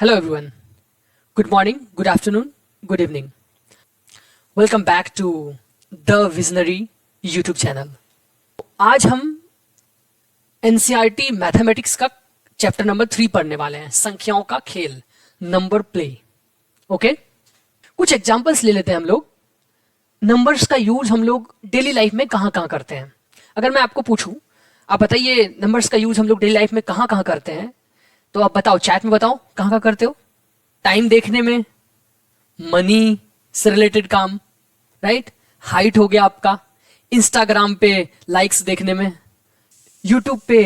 Hello everyone. Good morning, good afternoon, good evening. Welcome back to The Visionary YouTube channel. आज हम NCERT mathematics का chapter number 3 पढ़ने वाले हैं, संख्याओं का खेल, नंबर प्ले. ओके, कुछ एग्जांपल्स ले लेते हैं हम लोग. नंबर्स का यूज हम लोग डेली लाइफ में कहाँ कहाँ करते हैं. अगर मैं आपको पूछूं, आप बताइए नंबर्स का यूज हम लोग डेली लाइफ में कहाँ कहाँ करते हैं, तो आप बताओ, चैट में बताओ कहाँ कहाँ करते हो. टाइम देखने में, मनी से रिलेटेड काम, राइट. हाइट हो गया आपका, इंस्टाग्राम पे लाइक्स देखने में, यूट्यूब पे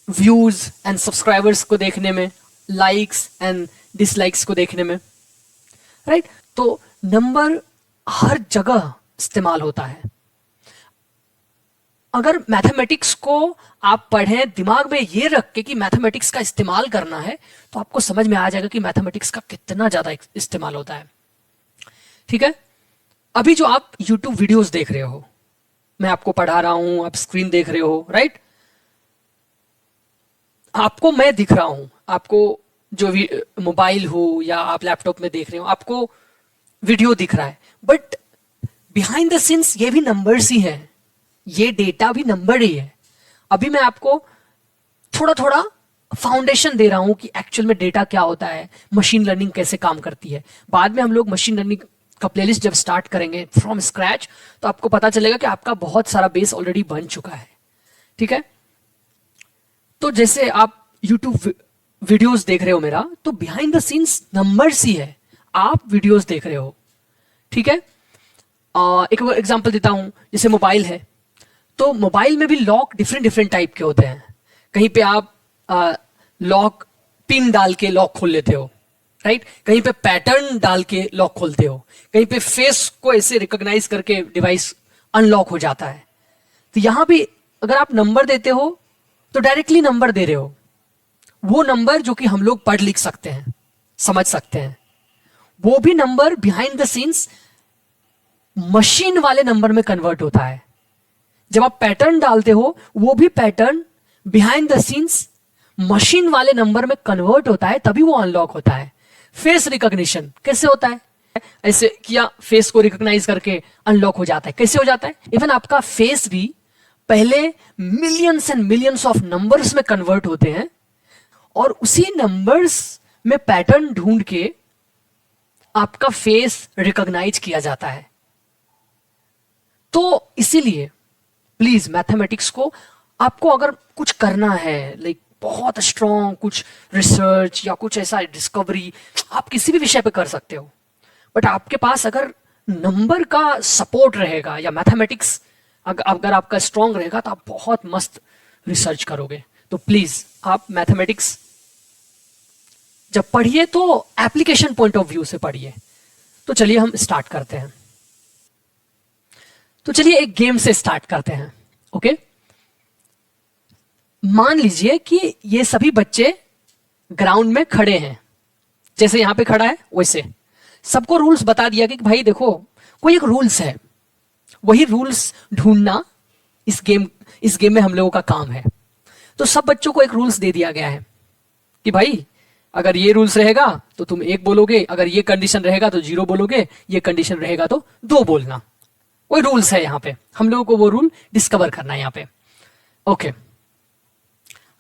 व्यूज एंड सब्सक्राइबर्स को देखने में, लाइक्स एंड डिसलाइक्स को देखने में, राइट. तो नंबर हर जगह इस्तेमाल होता है. अगर मैथमेटिक्स को आप पढ़ें दिमाग में ये रख के कि मैथमेटिक्स का इस्तेमाल करना है, तो आपको समझ में आ जाएगा कि मैथमेटिक्स का कितना ज्यादा इस्तेमाल होता है. ठीक है. अभी जो आप YouTube वीडियोस देख रहे हो, मैं आपको पढ़ा रहा हूं, आप स्क्रीन देख रहे हो, राइट. आपको मैं दिख रहा हूं, आपको जो मोबाइल हो या आप लैपटॉप में देख रहे हो, आपको वीडियो दिख रहा है, बट बिहाइंड द सीन्स ये भी नंबर्स ही है, ये डेटा भी नंबर ही है. अभी मैं आपको थोड़ा थोड़ा फाउंडेशन दे रहा हूं कि एक्चुअल में डेटा क्या होता है, मशीन लर्निंग कैसे काम करती है. बाद में हम लोग मशीन लर्निंग का प्लेलिस्ट जब स्टार्ट करेंगे फ्रॉम स्क्रैच, तो आपको पता चलेगा कि आपका बहुत सारा बेस ऑलरेडी बन चुका है. ठीक है. तो जैसे आप YouTube वीडियोस देख रहे हो मेरा, तो बिहाइंड द सीन्स नंबर्स ही है, आप वीडियोस देख रहे हो. ठीक है. एक एग्जांपल देता हूं, जैसे मोबाइल है, तो मोबाइल में भी लॉक डिफरेंट डिफरेंट टाइप के होते हैं. कहीं पे आप लॉक पिन डाल के लॉक खोल लेते हो, राइट. कहीं पे पैटर्न डाल के लॉक खोलते हो, कहीं पे फेस को ऐसे रिकॉग्नाइज करके डिवाइस अनलॉक हो जाता है. तो यहां भी अगर आप नंबर देते हो तो डायरेक्टली नंबर दे रहे हो, वो नंबर जो कि हम लोग पढ़ लिख सकते हैं, समझ सकते हैं, वो भी number behind the scenes machine वाले नंबर में कन्वर्ट होता है. जब आप पैटर्न डालते हो, वो भी pattern behind the scenes machine वाले नंबर में कन्वर्ट होता है, तभी वो अनलॉक होता है. फेस रिकॉग्निशन कैसे होता है, ऐसे किया, फेस को रिकॉग्नाइज करके अनलॉक हो जाता है. कैसे हो जाता है? इवन आपका फेस भी पहले millions and millions of numbers में कन्वर्ट होते हैं, और उसी नंबर्स में पैटर्न ढूंढ के आपका फेस रिकॉग्नाइज किया जाता है. तो इसीलिए प्लीज मैथमेटिक्स को आपको अगर कुछ करना है, लाइक बहुत स्ट्रॉन्ग कुछ रिसर्च या कुछ ऐसा डिस्कवरी, आप किसी भी विषय पे कर सकते हो, बट आपके पास अगर नंबर का सपोर्ट रहेगा या मैथमेटिक्स अगर आपका स्ट्रॉन्ग रहेगा, तो आप बहुत मस्त रिसर्च करोगे. तो प्लीज आप मैथमेटिक्स जब पढ़िए तो एप्लीकेशन पॉइंट ऑफ व्यू से पढ़िए. तो चलिए हम स्टार्ट करते हैं. तो चलिए एक गेम से स्टार्ट करते हैं. ओके. मान लीजिए कि ये सभी बच्चे ग्राउंड में खड़े हैं, जैसे यहां पे खड़ा है वैसे. सबको रूल्स बता दिया कि भाई देखो, कोई एक रूल्स है, वही रूल्स ढूंढना इस गेम में हम लोगों का काम है. तो सब बच्चों को एक रूल्स दे दिया गया है कि भाई अगर ये रूल्स रहेगा तो तुम 1 बोलोगे, अगर ये कंडीशन रहेगा तो 0 बोलोगे, ये कंडीशन रहेगा तो 2 बोलना. कोई रूल्स है, यहां पे हम लोगों को वो रूल डिस्कवर करना है यहां पे. ओके.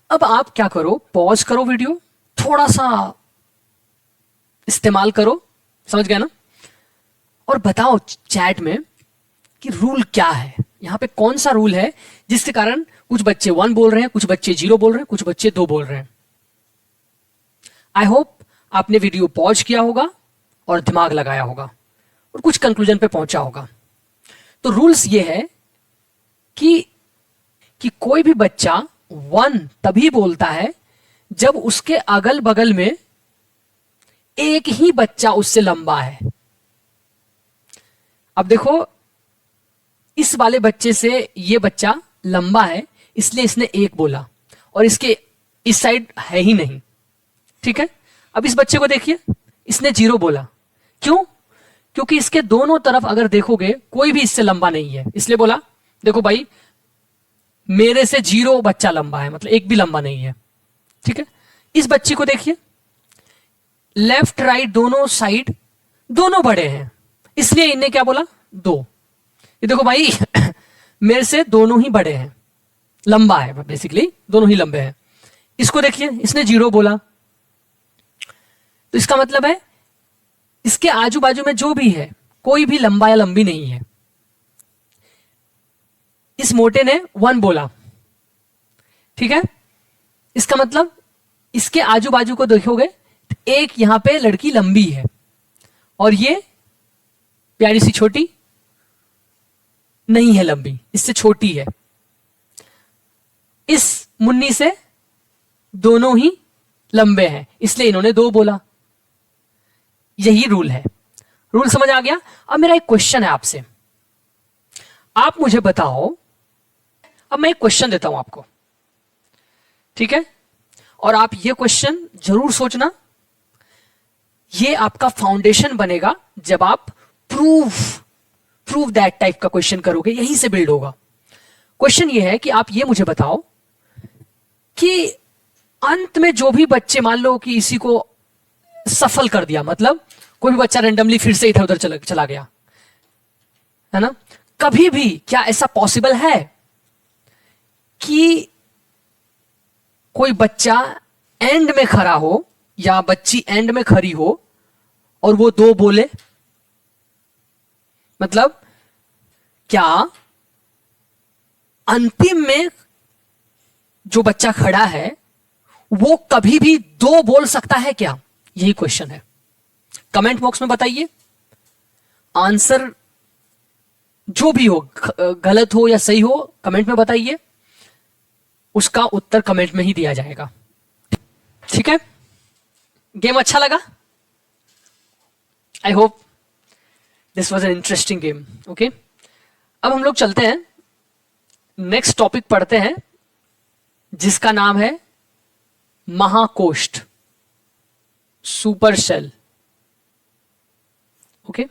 अब आप क्या करो, पॉज करो वीडियो, थोड़ा सा इस्तेमाल करो, समझ गए ना, और बताओ चैट में कि रूल क्या है, यहां पे कौन सा रूल है जिसके कारण कुछ बच्चे 1 बोल रहे हैं, कुछ बच्चे 0 बोल रहे हैं, कुछ बच्चे 2 बोल रहे हैं. आई होप आपने वीडियो पॉज किया होगा और दिमाग लगाया होगा और कुछ कंक्लूजन पे पहुंचा होगा. तो रूल्स ये है कि कोई भी बच्चा 1 तभी बोलता है जब उसके अगल बगल में एक ही बच्चा उससे लंबा है. अब देखो, इस वाले बच्चे से ये बच्चा लंबा है, इसलिए इसने 1 बोला, और इसके इस साइड है ही नहीं. ठीक है. अब इस बच्चे को देखिए, इसने 0 बोला. क्यों? क्योंकि इसके दोनों तरफ अगर देखोगे कोई भी इससे लंबा नहीं है, इसलिए बोला देखो भाई मेरे से 0 बच्चा लंबा है, मतलब एक भी लंबा नहीं है. ठीक है. इस बच्ची को देखिए, लेफ्ट राइट दोनों साइड दोनों बड़े हैं, इसलिए इनने क्या बोला 2। ये देखो भाई मेरे से दोनों ही बड़े हैं, लंबा है, बेसिकली दोनों ही लंबे हैं। इसको देखिए, इसने 0 बोला, तो इसका मतलब है इसके आजू बाजू में जो भी है कोई भी लंबा या लंबी नहीं है। इस मोटे ने 1 बोला, ठीक है, इसका मतलब इसके आजू बाजू को देखोगे तो एक यहां पे लड़की लंबी है और ये प्यारी सी छोटी नहीं है, लंबी, इससे छोटी है। इस मुन्नी से दोनों ही लंबे हैं, इसलिए इन्होंने 2 बोला। यही रूल है। रूल समझ आ गया? अब मेरा एक क्वेश्चन है आपसे, आप मुझे बताओ। अब मैं एक क्वेश्चन देता हूं आपको, ठीक है, और आप ये क्वेश्चन जरूर सोचना। ये आपका फाउंडेशन बनेगा जब आप प्रूव दैट टाइप का क्वेश्चन करोगे, यहीं से बिल्ड होगा। क्वेश्चन ये है कि आप ये मुझे बताओ कि अंत में जो भी बच्चे, मान लो कि इसी को सफल कर दिया, मतलब कोई भी बच्चा रैंडमली फिर से इधर उधर चला गया, है ना, कभी भी क्या ऐसा पॉसिबल है कि कोई बच्चा एंड में खड़ा हो या बच्ची एंड में खड़ी हो और वो 2 बोले? मतलब क्या अंतिम में जो बच्चा खड़ा है वो कभी भी 2 बोल सकता है क्या? यही क्वेश्चन है। कमेंट बॉक्स में बताइए, आंसर जो भी हो, गलत हो या सही हो, कमेंट में बताइए, उसका उत्तर कमेंट में ही दिया जाएगा, ठीक है। गेम अच्छा लगा? I hope this was an interesting game. Okay, अब हम लोग चलते हैं, नेक्स्ट टॉपिक पढ़ते हैं, जिसका नाम है महाकोष्ठ, सुपर सेल। ओके,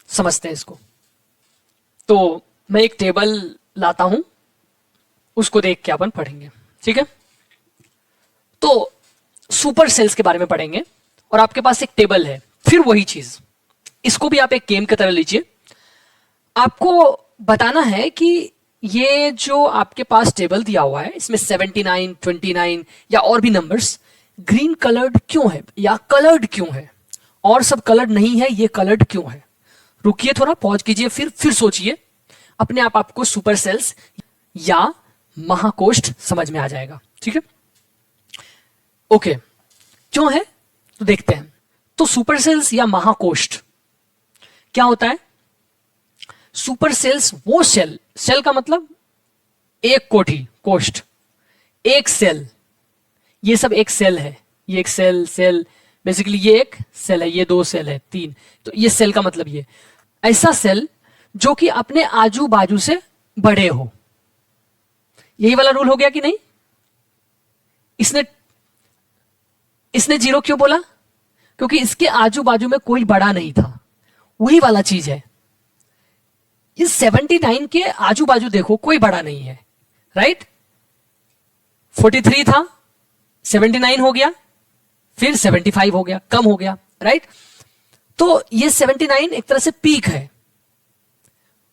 समझते हैं इसको। तो मैं एक टेबल लाता हूं, उसको देख के अपन पढ़ेंगे, ठीक है। तो सुपर सेल्स के बारे में पढ़ेंगे और आपके पास एक टेबल है, फिर वही चीज, इसको भी आप एक गेम की तरह लीजिए। आपको बताना है कि ये जो आपके पास टेबल दिया हुआ है, इसमें 79, 29 या और भी नंबर्स ग्रीन कलर्ड क्यों है या कलर्ड क्यों है, और सब कलर्ड नहीं है, ये कलर्ड क्यों है। रुकिए, थोड़ा पॉज कीजिए, फिर सोचिए, अपने आप आपको सुपर सेल्स या महाकोष्ठ समझ में आ जाएगा, ठीक है। ओके, क्यों है तो देखते हैं। तो सुपर सेल्स या महाकोष्ठ क्या होता है? सुपर सेल्स वो सेल का मतलब एक कोठी, कोष्ठ, एक सेल, ये सब एक सेल है, ये एक सेल बेसिकली ये एक सेल है, ये 2 सेल है, 3, तो ये सेल का मतलब ये ऐसा सेल जो कि अपने आजू बाजू से बड़े हो। यही वाला रूल हो गया कि नहीं? इसने 0 क्यों बोला? क्योंकि इसके आजू बाजू में कोई बड़ा नहीं था, वही वाला चीज है। इस 79 के आजू बाजू देखो, कोई बड़ा नहीं है, राइट। 43 था, 79 हो गया, फिर 75 हो गया, कम हो गया, राइट। तो ये 79 एक तरह से पीक है।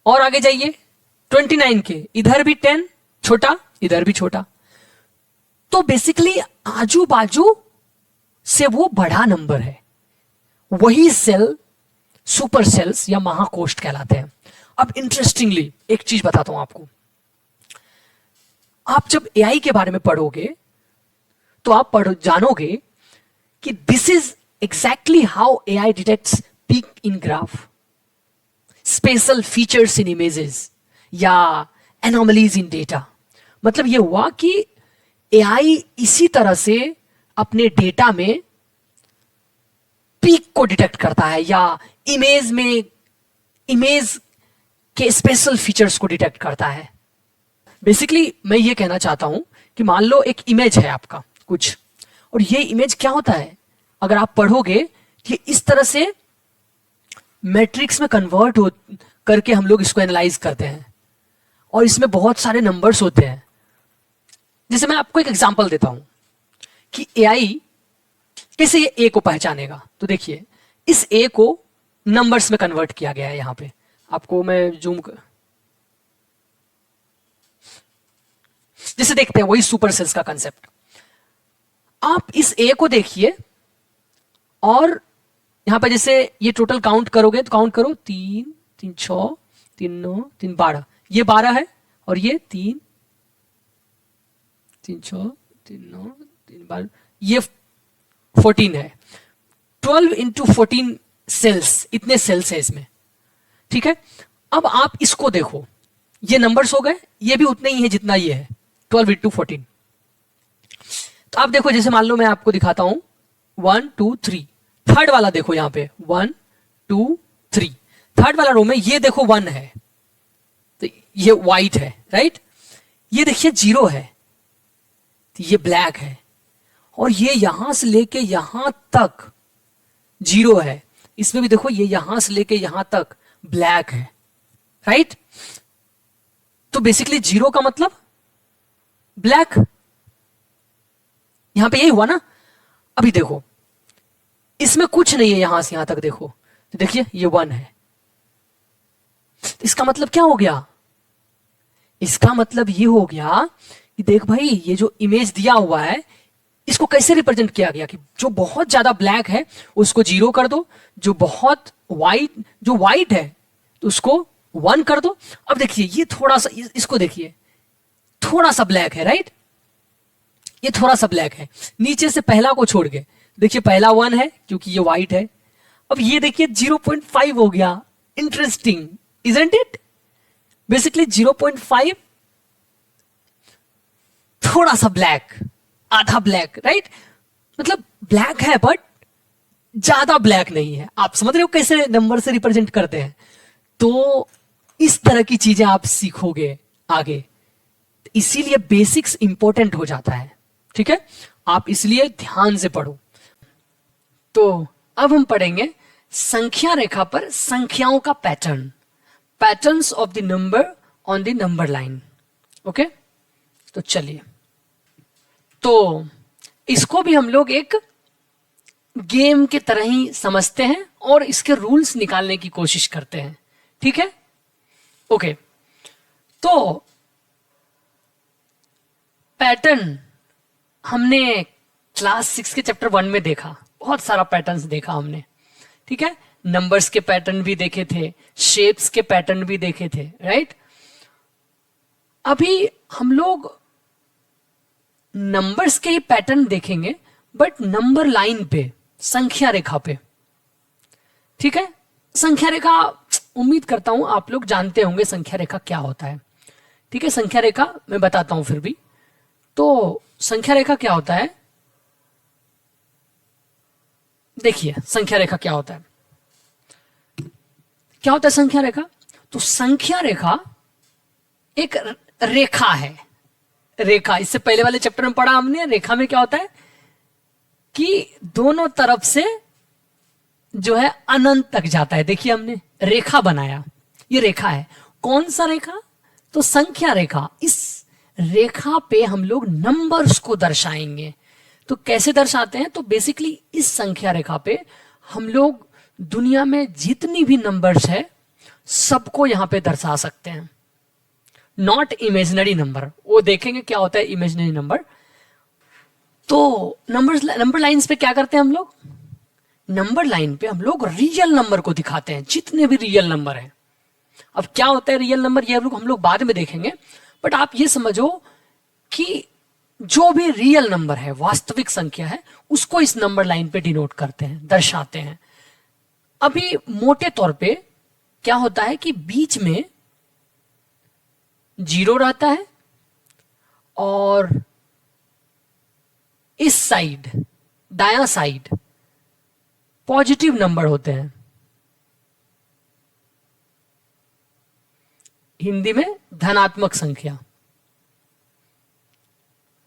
और आगे जाइए, 29 के इधर भी 10 छोटा, इधर भी छोटा, तो बेसिकली आजू बाजू से वो बड़ा नंबर है। वही सेल सुपर सेल्स या महाकोष्ठ कहलाते हैं। अब इंटरेस्टिंगली एक चीज बताता हूं आपको, आप जब एआई के बारे में पढ़ोगे तो आप जानोगे कि this is exactly how AI detects peak in graph, special features in images या एनोमलीज इन डेटा। मतलब यह हुआ कि एआई इसी तरह से अपने डेटा में पीक को डिटेक्ट करता है या इमेज के स्पेशल फीचर्स को डिटेक्ट करता है। बेसिकली मैं ये कहना चाहता हूं कि मान लो एक इमेज है आपका कुछ, और ये इमेज क्या होता है, अगर आप पढ़ोगे कि इस तरह से मैट्रिक्स में कन्वर्ट हो करके हम लोग इसको एनालाइज करते हैं, और इसमें बहुत सारे नंबर्स होते हैं। जैसे मैं आपको एक एग्जांपल देता हूं कि एआई कैसे ये ए को पहचानेगा? तो देखिए, इस ए को नंबर्स में कन्वर्ट किया गया है। यहां पे आपको मैं जूम कर, जैसे देखते हैं वही सुपर सेल्स का कंसेप्ट। आप इस ए को देखिए और यहां पर जैसे ये टोटल काउंट करोगे तो काउंट करो, 3 3 6 3 9 3 12, ये 12 है, और ये 3 3 6 3 9 3 12, ये 14 है। 12 इंटू 14 सेल्स, इतने सेल्स है इसमें, ठीक है। अब आप इसको देखो, ये नंबर्स हो गए, ये भी उतने ही है जितना ये है, 12 इंटू 14। तो आप देखो, जैसे मान लो मैं आपको दिखाता हूं 1 2 3, थर्ड वाला देखो यहां पे 1 2 3, थर्ड वाला रो में ये देखो 1 है, तो ये व्हाइट है, राइट। ये देखिए 0 है, तो ये ब्लैक है, और ये यहां से लेके यहां तक 0 है। इसमें भी देखो, ये यहां से लेके यहां तक ब्लैक है, राइट। तो बेसिकली 0 का मतलब ब्लैक, यहां पे यही हुआ ना। अभी देखो, इसमें कुछ नहीं है, यहां से यहां तक देखो, तो देखिए ये 1 है। तो इसका मतलब क्या हो गया? इसका मतलब ये हो गया कि देख भाई, ये जो इमेज दिया हुआ है इसको कैसे रिप्रेजेंट किया गया कि जो बहुत ज्यादा ब्लैक है उसको 0 कर दो, जो बहुत व्हाइट है तो उसको 1 कर दो। अब देखिए, ये थोड़ा सा, इसको देखिए, थोड़ा सा ब्लैक है, राइट। ये थोड़ा सा ब्लैक है, नीचे से पहला को छोड़ के देखिए, पहला 1 है क्योंकि ये व्हाइट है। अब ये देखिए 0.5 हो गया। Interesting, isn't it? बेसिकली 0.5 थोड़ा सा ब्लैक, आधा ब्लैक, राइट। मतलब ब्लैक है बट ज्यादा ब्लैक नहीं है। आप समझ रहे हो कैसे नंबर से रिप्रेजेंट करते हैं? तो इस तरह की चीजें आप सीखोगे आगे, इसीलिए बेसिक्स इंपॉर्टेंट हो जाता है, ठीक है। आप इसलिए ध्यान से पढ़ो। तो अब हम पढ़ेंगे संख्या रेखा पर संख्याओं का pattern, patterns of the number on the number line. Okay, तो चलिए, तो इसको भी हम लोग एक गेम के तरह ही समझते हैं और इसके रूल्स निकालने की कोशिश करते हैं, ठीक है। ओके, तो पैटर्न हमने क्लास 6 के चैप्टर 1 में देखा, बहुत सारा पैटर्न्स देखा हमने, ठीक है। नंबर्स के पैटर्न भी देखे थे, शेप्स के पैटर्न भी देखे थे, राइट। अभी हम लोग नंबर्स के ही पैटर्न देखेंगे बट नंबर लाइन पे, संख्या रेखा पे, ठीक है। संख्या रेखा, उम्मीद करता हूं आप लोग जानते होंगे संख्या रेखा क्या होता है, ठीक है। संख्या रेखा मैं बताता हूं फिर भी। तो संख्या रेखा क्या होता है, देखिए संख्या रेखा क्या होता है। क्या होता है संख्या रेखा? तो संख्या रेखा एक रेखा है। रेखा, इससे पहले वाले चैप्टर में पढ़ा हमने, रेखा में क्या होता है कि दोनों तरफ से जो है अनंत तक जाता है। देखिए हमने रेखा बनाया, ये रेखा है। कौन सा रेखा? तो संख्या रेखा। इस रेखा पे हम लोग नंबर्स को दर्शाएंगे। तो कैसे दर्शाते हैं? तो बेसिकली इस संख्या रेखा पे हम लोग दुनिया में जितनी भी नंबर्स है सबको यहां पे दर्शा सकते हैं। नॉट इमेजिनरी नंबर, वो देखेंगे क्या होता है इमेजिनरी नंबर। तो नंबर लाइंस पे क्या करते हैं हम लोग? नंबर लाइन पे हम लोग रियल नंबर को दिखाते हैं, जितने भी रियल नंबर हैं। अब क्या होता है रियल नंबर, ये हम लोग बाद में देखेंगे, बट आप ये समझो कि जो भी रियल नंबर है, वास्तविक संख्या है, उसको इस नंबर लाइन पे डिनोट करते हैं, दर्शाते हैं। अभी मोटे तौर पे क्या होता है कि बीच में 0 रहता है और इस साइड, दायां साइड पॉजिटिव नंबर होते हैं, हिंदी में धनात्मक संख्या,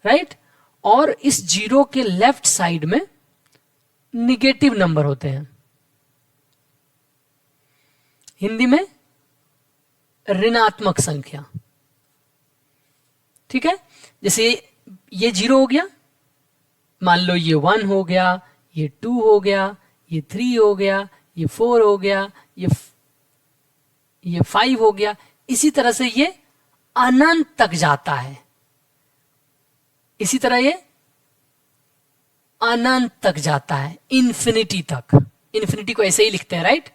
राइट। और इस 0 के लेफ्ट साइड में निगेटिव नंबर होते हैं, हिंदी में ऋणात्मक संख्या, ठीक है। जैसे ये 0 हो गया, मान लो ये 1 हो गया, ये 2 हो गया, ये 3 हो गया, ये 4 हो गया, ये 5 हो गया। इसी तरह से ये अनंत तक जाता है, इसी तरह ये अनंत तक जाता है, इन्फिनिटी तक। इन्फिनिटी को ऐसे ही लिखते हैं, राइट।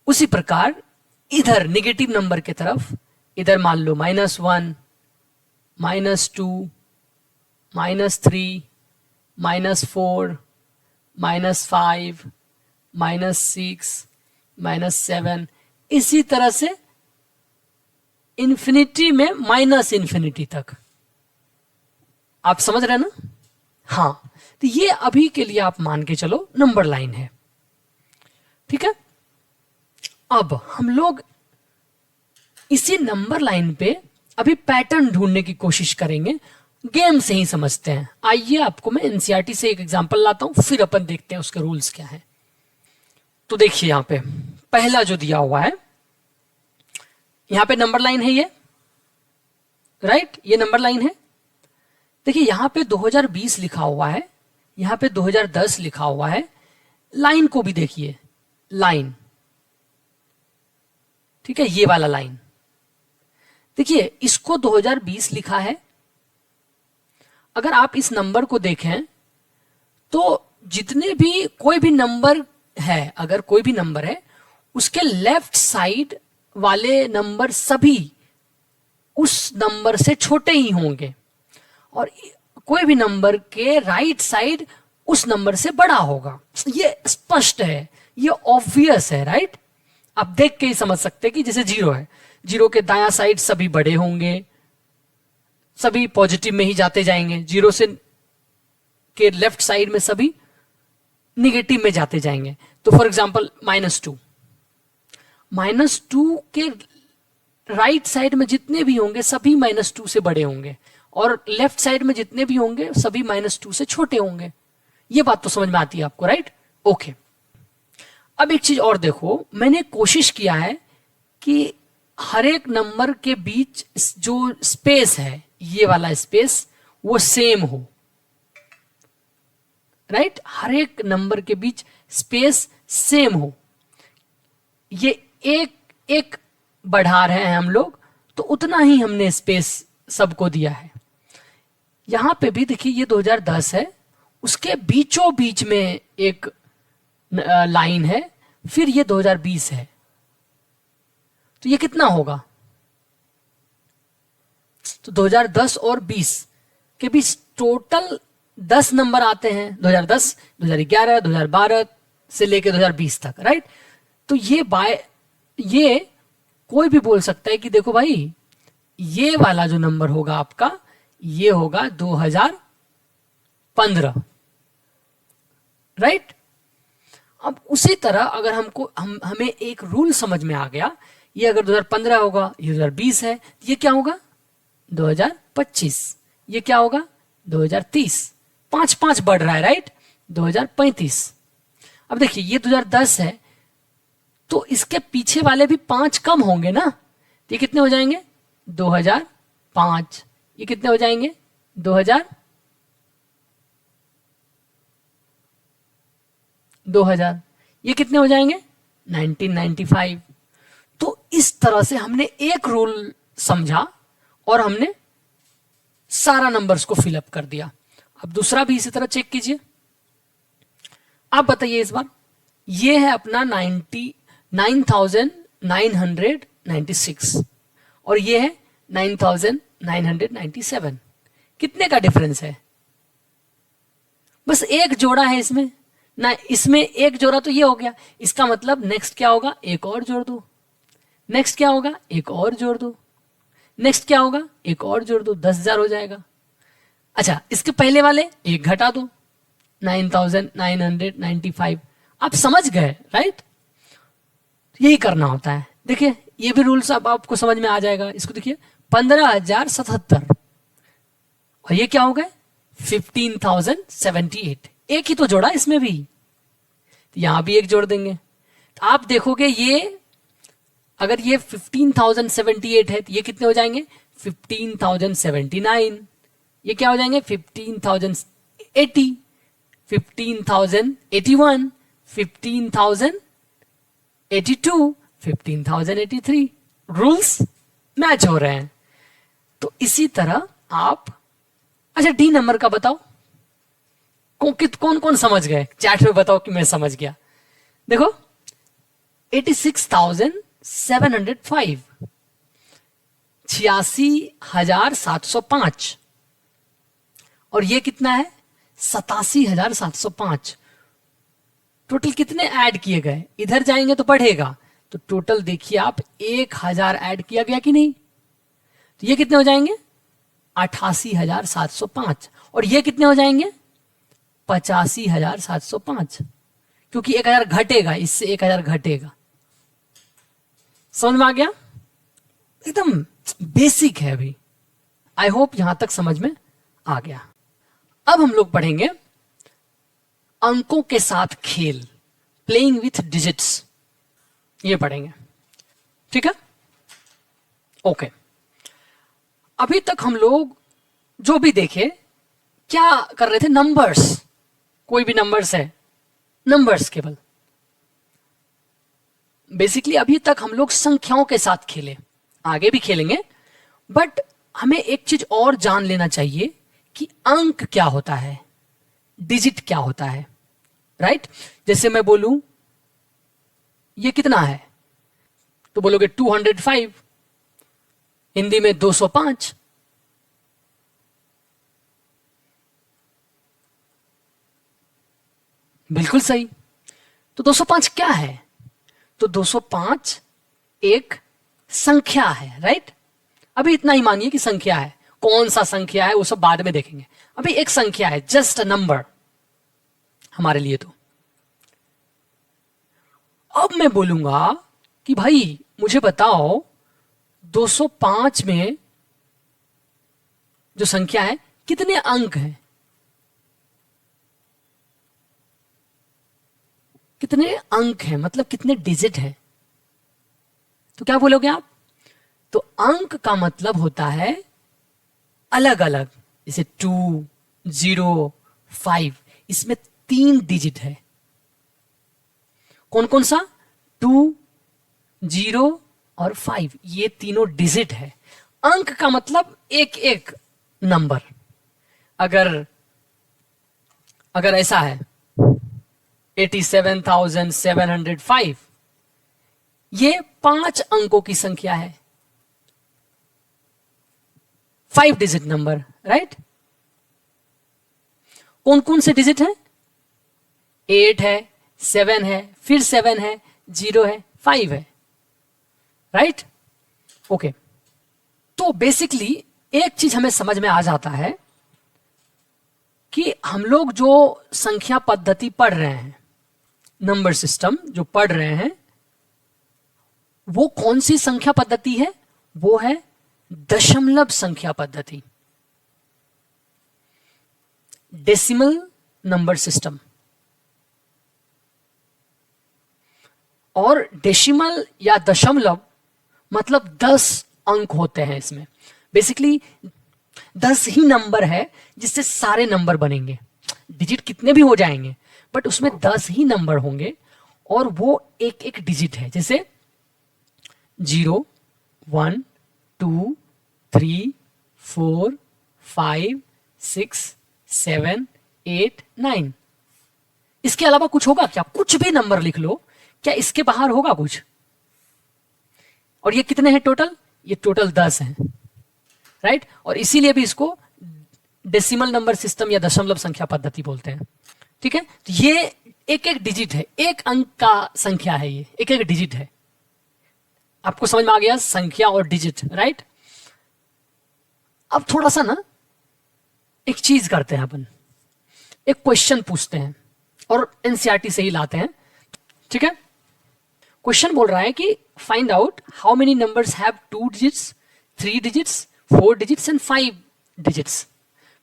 उसी प्रकार इधर नेगेटिव नंबर की तरफ, इधर मान लो -1, -2, -3, -4, -5, -6, -7, इसी तरह से इन्फिनिटी में माइनस इन्फिनिटी तक। आप समझ रहे हैं ना? हाँ, तो ये अभी के लिए आप मान के चलो नंबर लाइन है, ठीक है। अब हम लोग इसी नंबर लाइन पे अभी पैटर्न ढूंढने की कोशिश करेंगे, गेम से ही समझते हैं। आइए आपको मैं एनसीईआरटी से एक एग्जांपल लाता हूं, फिर अपन देखते हैं उसके रूल्स क्या हैं। तो देखिए यहां पे पहला जो दिया हुआ है, यहां पे नंबर लाइन है ये, राइट, ये नंबर लाइन है। देखिए यहां पे 2020 लिखा हुआ है, यहां पे 2010 लिखा हुआ है। लाइन को भी देखिए, लाइन, ठीक है, ये वाला लाइन देखिए, इसको 2020 लिखा है। अगर आप इस नंबर को देखें तो जितने भी कोई भी नंबर है, अगर कोई भी नंबर है, उसके लेफ्ट साइड वाले नंबर सभी उस नंबर से छोटे ही होंगे, और कोई भी नंबर के राइट साइड उस नंबर से बड़ा होगा। ये स्पष्ट है, ये ऑब्वियस है, राइट। आप देख के ही समझ सकते हैं कि जैसे 0 है, 0 के दायां साइड सभी बड़े होंगे, सभी पॉजिटिव में ही जाते जाएंगे। 0 से के लेफ्ट साइड में सभी निगेटिव में जाते जाएंगे। तो फॉर एग्जांपल -2, -2 के राइट साइड में जितने भी होंगे सभी -2 से बड़े होंगे, और लेफ्ट साइड में जितने भी होंगे सभी -2 से छोटे होंगे। ये बात तो समझ में आती है आपको, राइट। ओके, अब एक चीज और देखो, मैंने कोशिश किया है कि हर एक नंबर के बीच जो स्पेस है, ये वाला स्पेस, वो सेम हो, राइट। हर एक नंबर के बीच स्पेस सेम हो। ये एक एक बढ़ा रहे हैं हम लोग, तो उतना ही हमने स्पेस सबको दिया है। यहां पे भी देखिए ये 2010 है, उसके बीचों बीच में एक लाइन है, फिर ये 2020 है, तो ये कितना होगा? तो 2010 और 20 के बीच टोटल 10 नंबर आते हैं, 2010, 2011, 2012 से लेकर 2020 तक, राइट। तो ये कोई भी बोल सकता है कि देखो भाई, ये वाला जो नंबर होगा आपका, ये होगा 2015, राइट। अब उसी तरह अगर हमें एक रूल समझ में आ गया, ये अगर 2015 होगा, ये 2020 है, ये क्या होगा? 2025, ये क्या होगा? 2030, 5-5 बढ़ रहा है, राइट। 2035। अब देखिए ये 2010 है, तो इसके पीछे वाले भी 5 कम होंगे ना, तो ये कितने हो जाएंगे? 2005। ये कितने हो जाएंगे? 2000। ये कितने हो जाएंगे? 1995। तो इस तरह से हमने एक रूल समझा और हमने सारा नंबर्स को फिलअप कर दिया। अब दूसरा भी इसी तरह चेक कीजिए। आप बताइए इस बार, ये है अपना 9996 और ये है 9997। कितने का डिफरेंस है? बस एक जोड़ा है इसमें ना, इसमें एक जोड़ा तो ये हो गया। इसका मतलब नेक्स्ट क्या होगा? एक और जोड़ दो। नेक्स्ट क्या होगा? एक और जोड़ दो। नेक्स्ट क्या होगा? एक और जोड़ दो। 10,000 हो जाएगा। अच्छा, इसके पहले वाले एक घटा दो, 9995। आप समझ गए, राइट। यही करना होता है। देखिए ये भी रूल्स अब आपको समझ में आ जाएगा। इसको देखिए, 15,077 और ये क्या हो गए? 15,078। एक ही तो जोड़ा इसमें भी, तो यहां भी एक जोड़ देंगे। तो आप देखोगे ये, अगर ये 15,078 है तो ये कितने हो जाएंगे? 15,079। ये क्या हो जाएंगे? 15,080। 15,081, 15,082, 15,083 रूल्स मैच हो रहे हैं। तो इसी तरह आप, अच्छा डी नंबर का बताओ, कौन कौन समझ गए, चैट में बताओ कि मैं समझ गया। देखो 86,705, 86,705, और ये कितना है 87,705। टोटल कितने ऐड किए गए, इधर जाएंगे तो बढ़ेगा, तो टोटल देखिए आप 1,000 ऐड किया गया कि नहीं, तो ये कितने हो जाएंगे 88,705, और ये कितने हो जाएंगे 85,705, क्योंकि 1,000 घटेगा, इससे 1,000 घटेगा। समझ में आ गया, एकदम बेसिक है अभी, आई होप यहां तक समझ में आ गया। अब हम लोग पढ़ेंगे अंकों के साथ खेल, प्लेइंग विथ डिजिट्स, ये पढ़ेंगे, ठीक है। ओके, अभी तक हम लोग जो भी देखे क्या कर रहे थे, नंबर्स, कोई भी नंबर्स है, नंबर्स केवल। बेसिकली अभी तक हम लोग संख्याओं के साथ खेले, आगे भी खेलेंगे, बट हमें एक चीज और जान लेना चाहिए कि अंक क्या होता है, डिजिट क्या होता है, राइट। जैसे मैं बोलूं ये कितना है, तो बोलोगे 205, हिंदी में 205, बिल्कुल सही। तो 205 क्या है, तो 205 एक संख्या है, राइट। अभी इतना ही मानिए कि संख्या है, कौन सा संख्या है वो सब बाद में देखेंगे, अभी एक संख्या है, जस्ट अ नंबर हमारे लिए। तो अब मैं बोलूंगा कि भाई मुझे बताओ 205 में जो संख्या है कितने अंक हैं, कितने अंक हैं, मतलब कितने डिजिट हैं, तो क्या बोलोगे आप, तो अंक का मतलब होता है अलग अलग, जैसे 2, 0, 5, इसमें 3 डिजिट है। कौन कौन सा, 2, 0 और 5, ये तीनों डिजिट है। अंक का मतलब एक एक नंबर, अगर ऐसा है 87,705, ये 5 अंकों की संख्या है, 5 डिजिट नंबर, राइट। कौन कौन से डिजिट है, 8 है, 7 है, फिर 7 है, 0 है, 5 है, राइट। ओके, तो बेसिकली एक चीज हमें समझ में आ जाता है कि हम लोग जो संख्या पद्धति पढ़ रहे हैं, नंबर सिस्टम जो पढ़ रहे हैं, वो कौन सी संख्या पद्धति है, वो है दशमलव संख्या पद्धति, डेसिमल नंबर सिस्टम। और डेसिमल या दशमलव मतलब 10 अंक होते हैं इसमें, बेसिकली 10 ही नंबर है जिससे सारे नंबर बनेंगे, डिजिट कितने भी हो जाएंगे बट उसमें 10 ही नंबर होंगे, और वो एक एक डिजिट है, जैसे 0, 1, 2, 3, 4, 5, 6, 7, 8, 9। इसके अलावा कुछ होगा क्या, कुछ भी नंबर लिख लो, क्या इसके बाहर होगा कुछ। और ये कितने हैं टोटल, ये टोटल 10 हैं, राइट। और इसीलिए भी इसको डेसिमल नंबर सिस्टम या दशमलव संख्या पद्धति बोलते हैं, ठीक है। तो ये एक एक डिजिट है, एक अंक का संख्या है, ये एक एक डिजिट है। आपको समझ में आ गया संख्या और डिजिट, राइट। अब थोड़ा सा ना एक चीज करते हैं अपन, एक क्वेश्चन पूछते हैं और एनसीईआरटी से ही लाते हैं, ठीक है। क्वेश्चन बोल रहा है कि find out how many numbers have 2 digits, 3 digits, 4 digits and 5 digits.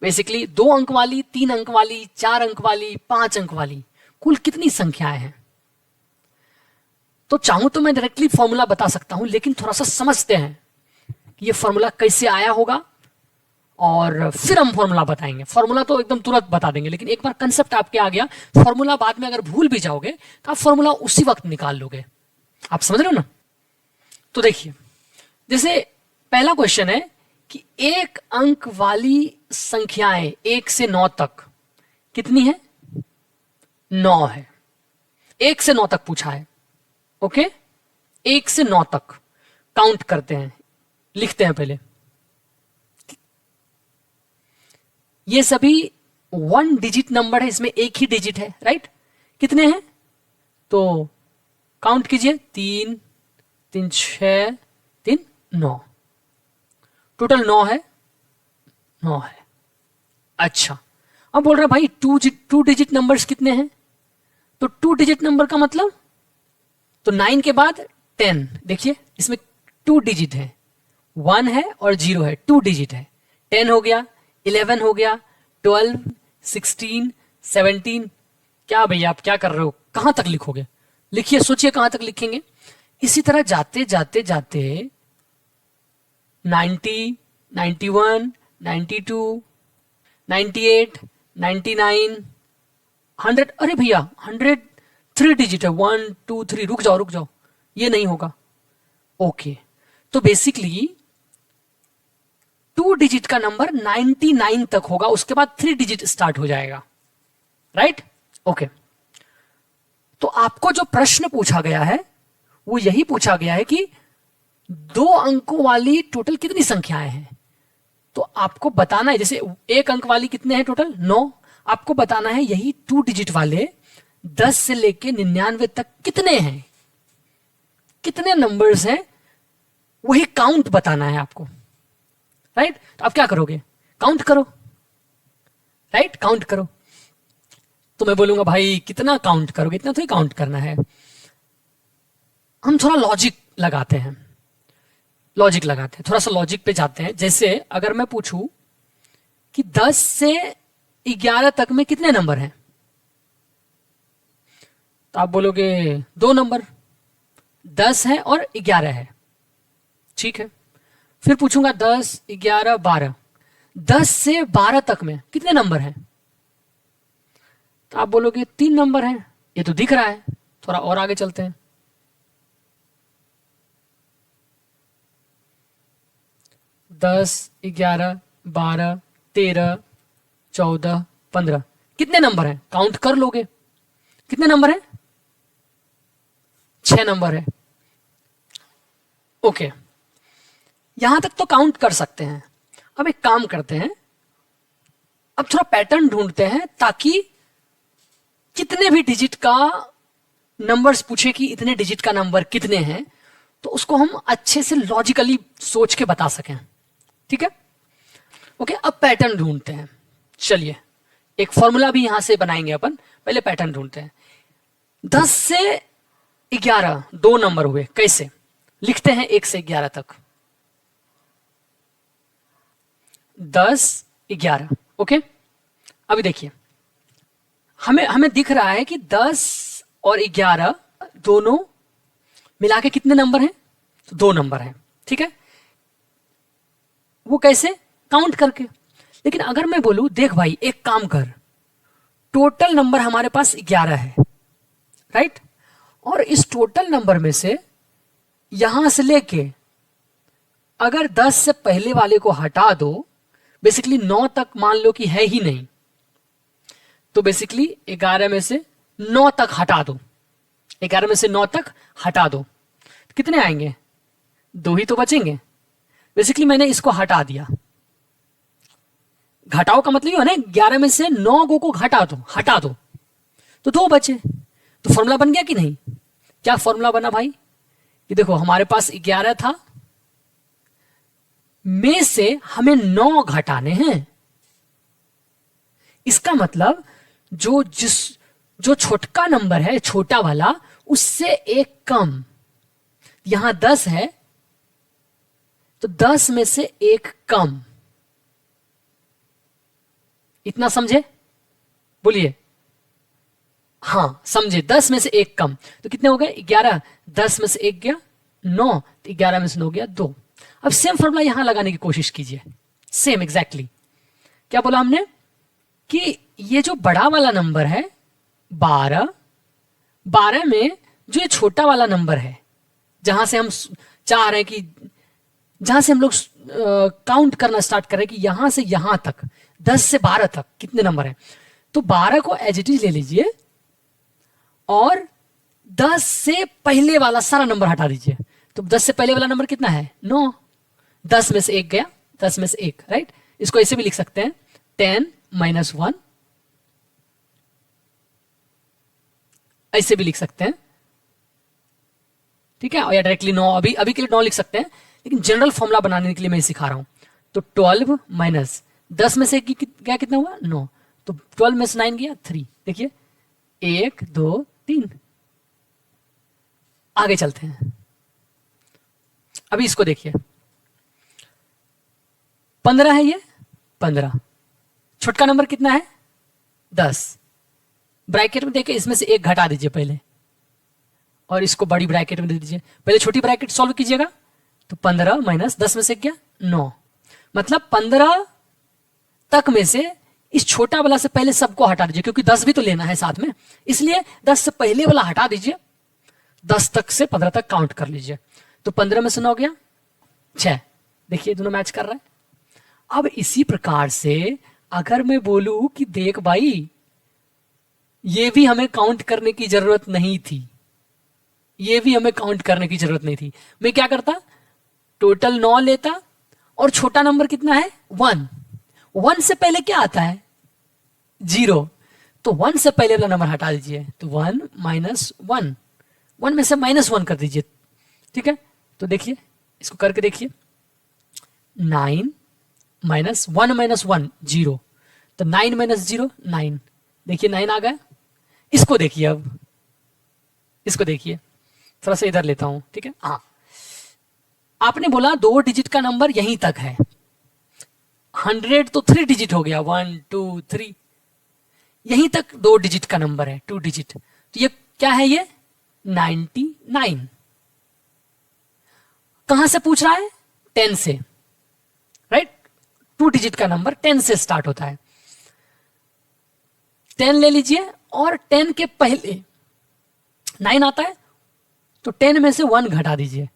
Basically 2 अंक वाली, 3 अंक वाली, 4 अंक वाली, 5 अंक वाली, कुल कितनी संख्याएं हैं। तो चाहूं तो मैं डायरेक्टली फॉर्मूला बता सकता हूं, लेकिन थोड़ा सा समझते हैं कि ये फॉर्मूला कैसे आया होगा और फिर हम फॉर्मूला बताएंगे। फॉर्मूला तो एकदम तुरंत बता देंगे, लेकिन एक बार कंसेप्ट आपके आ गया, फॉर्मूला बाद में अगर भूल भी जाओगे तो आप फॉर्मूला उसी वक्त निकाल लोगे। आप समझ रहे हो ना? तो देखिए, जैसे पहला क्वेश्चन है कि एक अंक वाली संख्याएं 1 से 9 तक कितनी है? 9 है। 1 से 9 तक पूछा है। ओके, 1 से 9 तक काउंट करते हैं, लिखते हैं पहले। ये सभी 1 डिजिट नंबर है, इसमें एक ही डिजिट है, राइट? कितने हैं? तो काउंट कीजिए, 3 3 6 3 9, टोटल 9 है। 9 है। अच्छा, अब बोल रहे भाई 2 डिजिट नंबर्स कितने हैं? तो 2 डिजिट नंबर का मतलब, तो 9 के बाद 10, देखिए इसमें 2 डिजिट है, 1 है और 0 है, 2 डिजिट है। 10 हो गया, 11 हो गया, 12, 16, 17। क्या भैया आप क्या कर रहे हो? कहां तक लिखोगे? लिखिए, सोचिए कहां तक लिखेंगे। इसी तरह जाते जाते जाते 90, 91, 92, 98, 99, 100। अरे भैया 100 3 डिजिट है, 1 2 3। रुक जाओ रुक जाओ, ये नहीं होगा। ओके, तो बेसिकली 2 डिजिट का नंबर 99 तक होगा, उसके बाद 3 डिजिट स्टार्ट हो जाएगा, राइट? ओके, तो आपको जो प्रश्न पूछा गया है वो यही पूछा गया है कि 2 अंकों वाली टोटल कितनी संख्याएं हैं। तो आपको बताना है, जैसे 1 अंक वाली कितने हैं टोटल? 9। आपको बताना है यही 2 डिजिट वाले 10 से लेके 99 तक कितने हैं, कितने नंबर्स हैं, वही काउंट बताना है आपको, राइट? तो आप क्या करोगे? काउंट करो, राइट? काउंट करो। तो मैं बोलूंगा भाई कितना काउंट करोगे? इतना तो ही काउंट करना है। हम थोड़ा लॉजिक लगाते हैं, थोड़ा सा लॉजिक पे जाते हैं। जैसे अगर मैं पूछूं कि 10 से 11 तक में कितने नंबर हैं, तो आप बोलोगे 2 नंबर, 10 है और 11 है, ठीक है। फिर पूछूंगा 10, 11, 12, 10 से 12 तक में कितने नंबर हैं, तो आप बोलोगे 3 नंबर हैं। ये तो दिख रहा है। थोड़ा और आगे चलते हैं। 10, 11, 12, 13, 14, 15, कितने नंबर हैं? काउंट कर लोगे, कितने नंबर हैं? 6 नंबर है। ओके, यहां तक तो काउंट कर सकते हैं। अब एक काम करते हैं, अब थोड़ा पैटर्न ढूंढते हैं, ताकि कितने भी डिजिट का नंबर्स पूछे कि इतने डिजिट का नंबर कितने हैं, तो उसको हम अच्छे से लॉजिकली सोच के बता सकें, ठीक है? ओके, अब पैटर्न ढूंढते हैं। चलिए, एक फॉर्मूला भी यहां से बनाएंगे अपन। पहले पैटर्न ढूंढते हैं। 10 से 11 2 नंबर हुए, कैसे लिखते हैं? 1 से 11 तक, 10, 11। ओके, अभी देखिए, हमें दिख रहा है कि 10 और 11 दोनों मिला के कितने नंबर हैं? तो 2 नंबर हैं, ठीक है। वो कैसे? काउंट करके। लेकिन अगर मैं बोलूं देख भाई एक काम कर, टोटल नंबर हमारे पास 11 है, राइट? और इस टोटल नंबर में से यहां से लेके अगर 10 से पहले वाले को हटा दो, बेसिकली 9 तक मान लो कि है ही नहीं, तो बेसिकली 11 में से 9 तक हटा दो, 11 में से 9 तक हटा दो, कितने आएंगे? 2 ही तो बचेंगे। बेसिकली मैंने इसको हटा दिया। घटाओ का मतलब ये है ना, 11 में से 9 को हटा दो तो 2 बचे। तो फॉर्मूला बन गया कि नहीं? क्या फॉर्मूला बना भाई? कि देखो हमारे पास 11 था, में से हमें 9 घटाने हैं। इसका मतलब जो छोटा नंबर है, छोटा वाला, उससे एक कम। यहां 10 है, तो 10 में से एक कम। इतना समझे? बोलिए। हाँ समझे, 10 में से एक कम, तो कितने हो गए? 11। 10 में से एक गया 9, तो 11 में से 9 गया 2। अब सेम फॉर्मूला यहां लगाने की कोशिश कीजिए। सेम एग्जैक्टली क्या बोला हमने कि ये जो बड़ा वाला नंबर है 12, 12 में जो ये छोटा वाला नंबर है जहां से हम चाह रहे हैं कि जहां से हम लोग काउंट करना स्टार्ट कर रहे हैं कि यहां से यहां तक 10 से 12 तक कितने नंबर हैं, तो 12 को एज इट इज ले लीजिए और 10 से पहले वाला सारा नंबर हटा दीजिए। तो 10 से पहले वाला नंबर कितना है 9, 10 में से 1 गया, 10 में से 1, राइट। इसको ऐसे भी लिख सकते हैं 10 - 1, ऐसे भी लिख सकते हैं, ठीक है, और या डायरेक्टली 9, अभी के लिए 9 लिख सकते हैं, लेकिन जनरल फॉर्मूला बनाने के लिए मैं सिखा रहा हूं। तो 12 माइनस 10 में से क्या कितना हुआ 9, तो 12 में से 9 गया 3, देखिए 1 2 3। आगे चलते हैं, अभी इसको देखिए 15 है, ये 15, छोटका नंबर कितना है 10, ब्रैकेट में देखिए इसमें से 1 घटा दीजिए पहले और इसको बड़ी ब्रैकेट में दे दीजिए। पहले छोटी ब्रैकेट सॉल्व कीजिएगा तो 15 माइनस 10 में से क्या 9, मतलब 15 तक में से इस छोटा वाला से पहले सबको हटा दीजिए, क्योंकि 10 भी तो लेना है साथ में, इसलिए 10 से पहले वाला हटा दीजिए, 10 तक से 15 तक काउंट कर लीजिए। तो 15 में से 9 गया 6, देखिए दोनों मैच कर रहा है। अब इसी प्रकार से अगर मैं बोलूं कि देख भाई ये भी हमें काउंट करने की जरूरत नहीं थी, ये भी हमें काउंट करने की जरूरत नहीं थी, मैं क्या करता टोटल 9 लेता और छोटा नंबर कितना है 1, 1 से पहले क्या आता है 0, तो 1 से पहले वाला नंबर हटा दीजिए, तो 1 माइनस 1, 1 में से -1 कर दीजिए, ठीक है। तो देखिए इसको करके देखिए 9 माइनस 1 माइनस 1 0, तो 9 माइनस 0 9, देखिए 9 आ गया। इसको देखिए, अब इसको देखिए, थोड़ा सा इधर लेता हूं, ठीक है। हाँ, आपने बोला 2 डिजिट का नंबर यहीं तक है, 100 तो 3 डिजिट हो गया, 1 2 3, यहीं तक 2 डिजिट का नंबर है 2 डिजिट, तो ये क्या है ये 99। कहां से पूछ रहा है 10 से, राइट, 2 डिजिट का नंबर 10 से स्टार्ट होता है, 10 ले लीजिए और 10 के पहले 9 आता है, तो 10 में से 1 घटा दीजिए,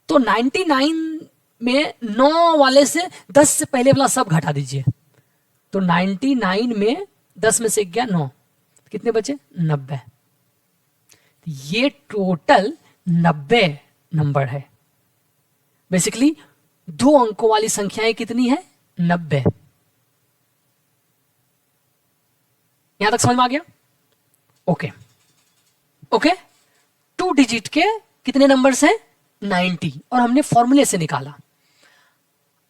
तो 99 में 9 वाले से 10 से पहले वाला सब घटा दीजिए, तो 99 में 10 में से गया 9, कितने बचे 90। ये टोटल 90 नंबर है। बेसिकली 2 अंकों वाली संख्याएं कितनी है 90। यहां तक समझ में आ गया? ओके ओके, 2 डिजिट के कितने नंबर्स हैं 90, और हमने फॉर्मूले से निकाला।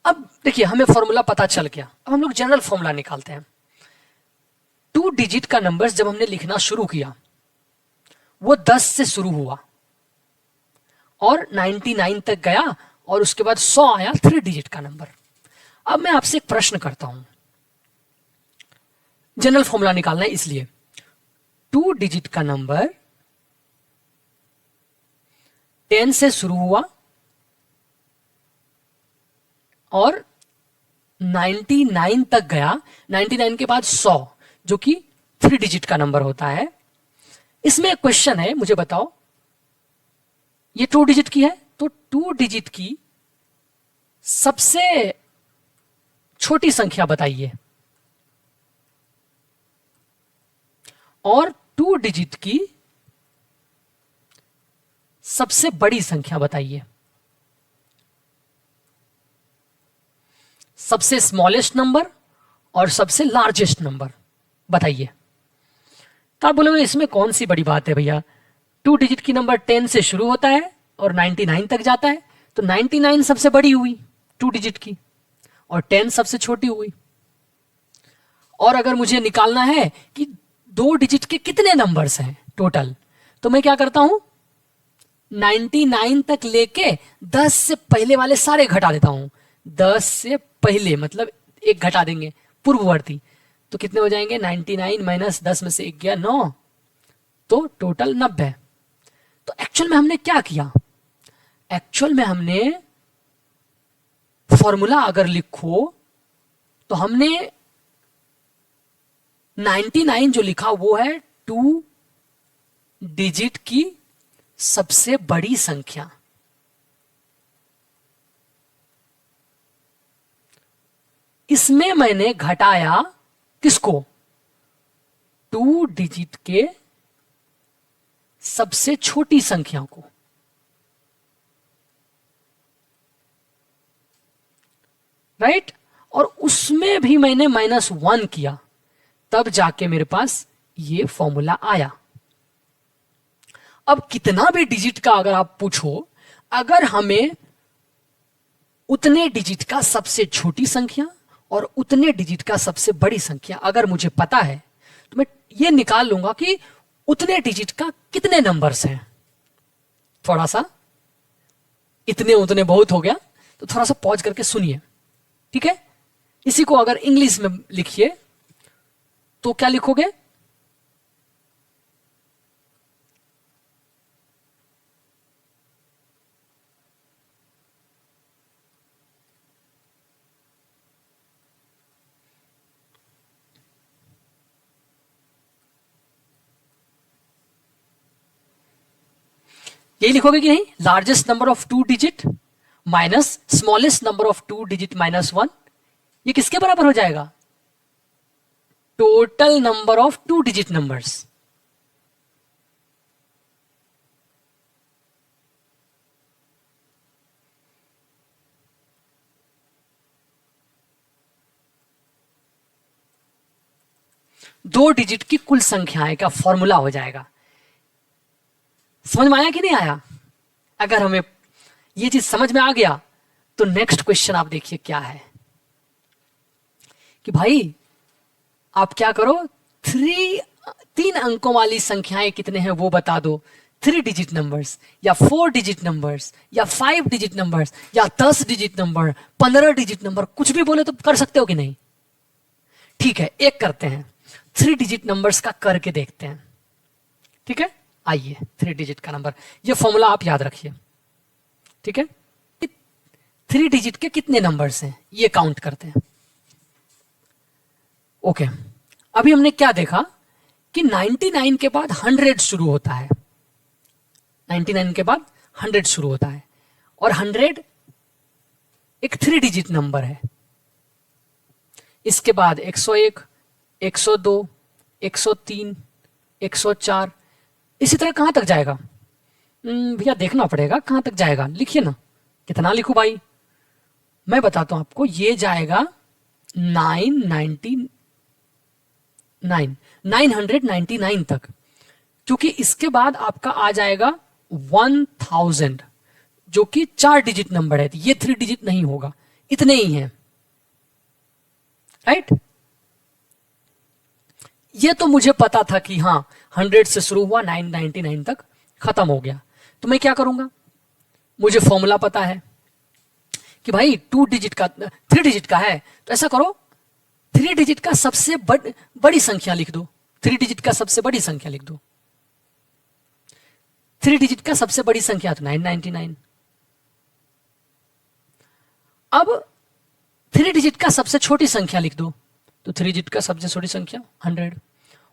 अब देखिए हमें फॉर्मूला पता चल गया, अब हम लोग जनरल फॉर्मूला निकालते हैं। 2 डिजिट का नंबर्स जब हमने लिखना शुरू किया वो 10 से शुरू हुआ और 99 तक गया, और उसके बाद 100 आया 3 डिजिट का नंबर। अब मैं आपसे एक प्रश्न करता हूं, जनरल फॉर्मूला निकालना है इसलिए 2 डिजिट का नंबर 10 से शुरू हुआ और 99 तक गया, 99 के बाद 100 जो कि 3 डिजिट का नंबर होता है। इसमें एक क्वेश्चन है, मुझे बताओ, ये 2 डिजिट की है, तो 2 डिजिट की सबसे छोटी संख्या बताइए और 2 डिजिट की सबसे बड़ी संख्या बताइए। सबसे स्मॉलेस्ट नंबर और सबसे लार्जेस्ट नंबर बताइए। तो आप बोलोगे इसमें कौन सी बड़ी बात है भैया, 2 डिजिट की नंबर 10 से शुरू होता है और 99 तक जाता है, तो 99 सबसे बड़ी हुई 2 डिजिट की और 10 सबसे छोटी हुई। और अगर मुझे निकालना है कि 2 डिजिट के कितने नंबर्स हैं टोटल, तो मैं क्या करता हूं 99 तक लेके 10 से पहले वाले सारे घटा देता हूं। 10 से पहले मतलब 1 घटा देंगे पूर्ववर्ती, तो कितने हो जाएंगे 99 माइनस 10 में से 1 गया 9, तो टोटल 90। तो एक्चुअल में हमने क्या किया, एक्चुअल में हमने फॉर्मूला अगर लिखो तो हमने 99 जो लिखा वो है 2 डिजिट की सबसे बड़ी संख्या। इसमें मैंने घटाया किसको? 2 डिजिट के सबसे छोटी संख्या को। राइट? और उसमें भी मैंने -1 किया, तब जाके मेरे पास ये फॉर्मूला आया। अब कितना भी डिजिट का अगर आप पूछो, अगर हमें उतने डिजिट का सबसे छोटी संख्या और उतने डिजिट का सबसे बड़ी संख्या अगर मुझे पता है, तो मैं ये निकाल लूंगा कि उतने डिजिट का कितने नंबर्स हैं। थोड़ा सा इतने उतने बहुत हो गया, तो थोड़ा सा पॉज करके सुनिए, ठीक है? इसी को अगर इंग्लिश में लिखिए तो क्या लिखोगे? यही लिखोगे कि नहीं? Largest number of 2 digit minus smallest number of 2 digit -1, ये किसके बराबर हो जाएगा? Total number of 2 digit numbers. दो डिजिट की कुल संख्याएं का फॉर्मूला हो जाएगा। समझ में आया कि नहीं आया? अगर हमें ये चीज समझ में आ गया तो नेक्स्ट क्वेश्चन आप देखिए क्या है कि भाई आप क्या करो, 3 अंकों वाली संख्याएं कितने हैं वो बता दो। 3 डिजिट नंबर्स या 4 डिजिट नंबर्स या 5 डिजिट नंबर्स या 10 डिजिट नंबर, 15 डिजिट नंबर, कुछ भी बोले तो कर सकते हो कि नहीं? ठीक है, एक करते हैं, 3 डिजिट नंबर्स का करके देखते हैं। ठीक है, आइए 3 डिजिट का नंबर, ये फॉर्मूला आप याद रखिए। ठीक है, 3 डिजिट के कितने नंबर्स हैं ये काउंट करते हैं। ओके, अभी हमने क्या देखा कि 99 के बाद 100 शुरू होता है। 99 के बाद 100 शुरू होता है और 100 एक 3 डिजिट नंबर है। इसके बाद 101, 102, 103, 104, इसी तरह कहां तक जाएगा? भैया देखना पड़ेगा कहां तक जाएगा, लिखिए ना। कितना लिखूं भाई? मैं बताता हूं आपको, ये जाएगा 999 तक, क्योंकि इसके बाद आपका आ जाएगा 1000 जो कि 4 डिजिट नंबर है, ये 3 डिजिट नहीं होगा, इतने ही हैं। राइट? ये तो मुझे पता था कि हाँ 100 से शुरू हुआ 999 तक खत्म हो गया। तो मैं क्या करूंगा, मुझे फॉर्मूला पता है कि भाई 2 डिजिट का 3 डिजिट का है, तो ऐसा करो 3 डिजिट का सबसे बड़ी संख्या लिख दो। 3 डिजिट का सबसे बड़ी संख्या लिख दो। 3 डिजिट का सबसे बड़ी संख्या तो 999। अब 3 डिजिट का सबसे छोटी संख्या लिख दो, तो 3 डिजिट का सबसे छोटी संख्या 100,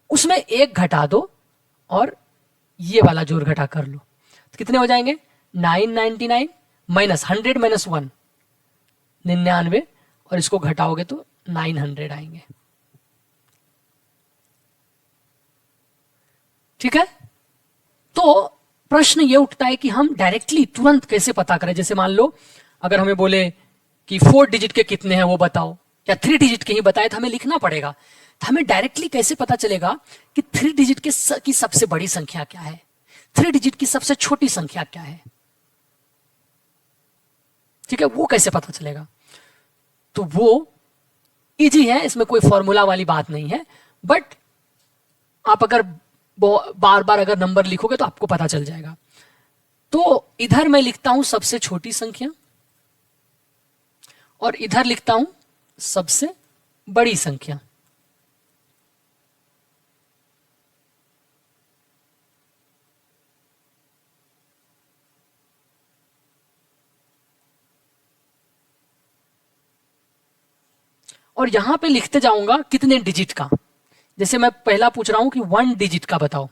उसमें एक घटा दो और ये वाला जोड़ घटा कर लो, तो कितने हो जाएंगे? 999 माइनस 100 माइनस 1, 99, और इसको घटाओगे तो 900 आएंगे। ठीक है, तो प्रश्न ये उठता है कि हम डायरेक्टली तुरंत कैसे पता करें। जैसे मान लो अगर हमें बोले कि 4 डिजिट के कितने हैं वो बताओ, या 3 डिजिट के ही बताए, तो हमें लिखना पड़ेगा। तो हमें डायरेक्टली कैसे पता चलेगा कि 3 डिजिट की सबसे बड़ी संख्या क्या है, 3 डिजिट की सबसे छोटी संख्या क्या है? ठीक है, वो कैसे पता चलेगा? तो वो इजी है, इसमें कोई फॉर्मूला वाली बात नहीं है, बट आप अगर बार बार अगर नंबर लिखोगे तो आपको पता चल जाएगा। तो इधर मैं लिखता हूं सबसे छोटी संख्या और इधर लिखता हूं सबसे बड़ी संख्या। और यहां पे लिखते जाऊंगा कितने डिजिट का। जैसे मैं पहला पूछ रहा हूं कि 1 डिजिट का बताओ,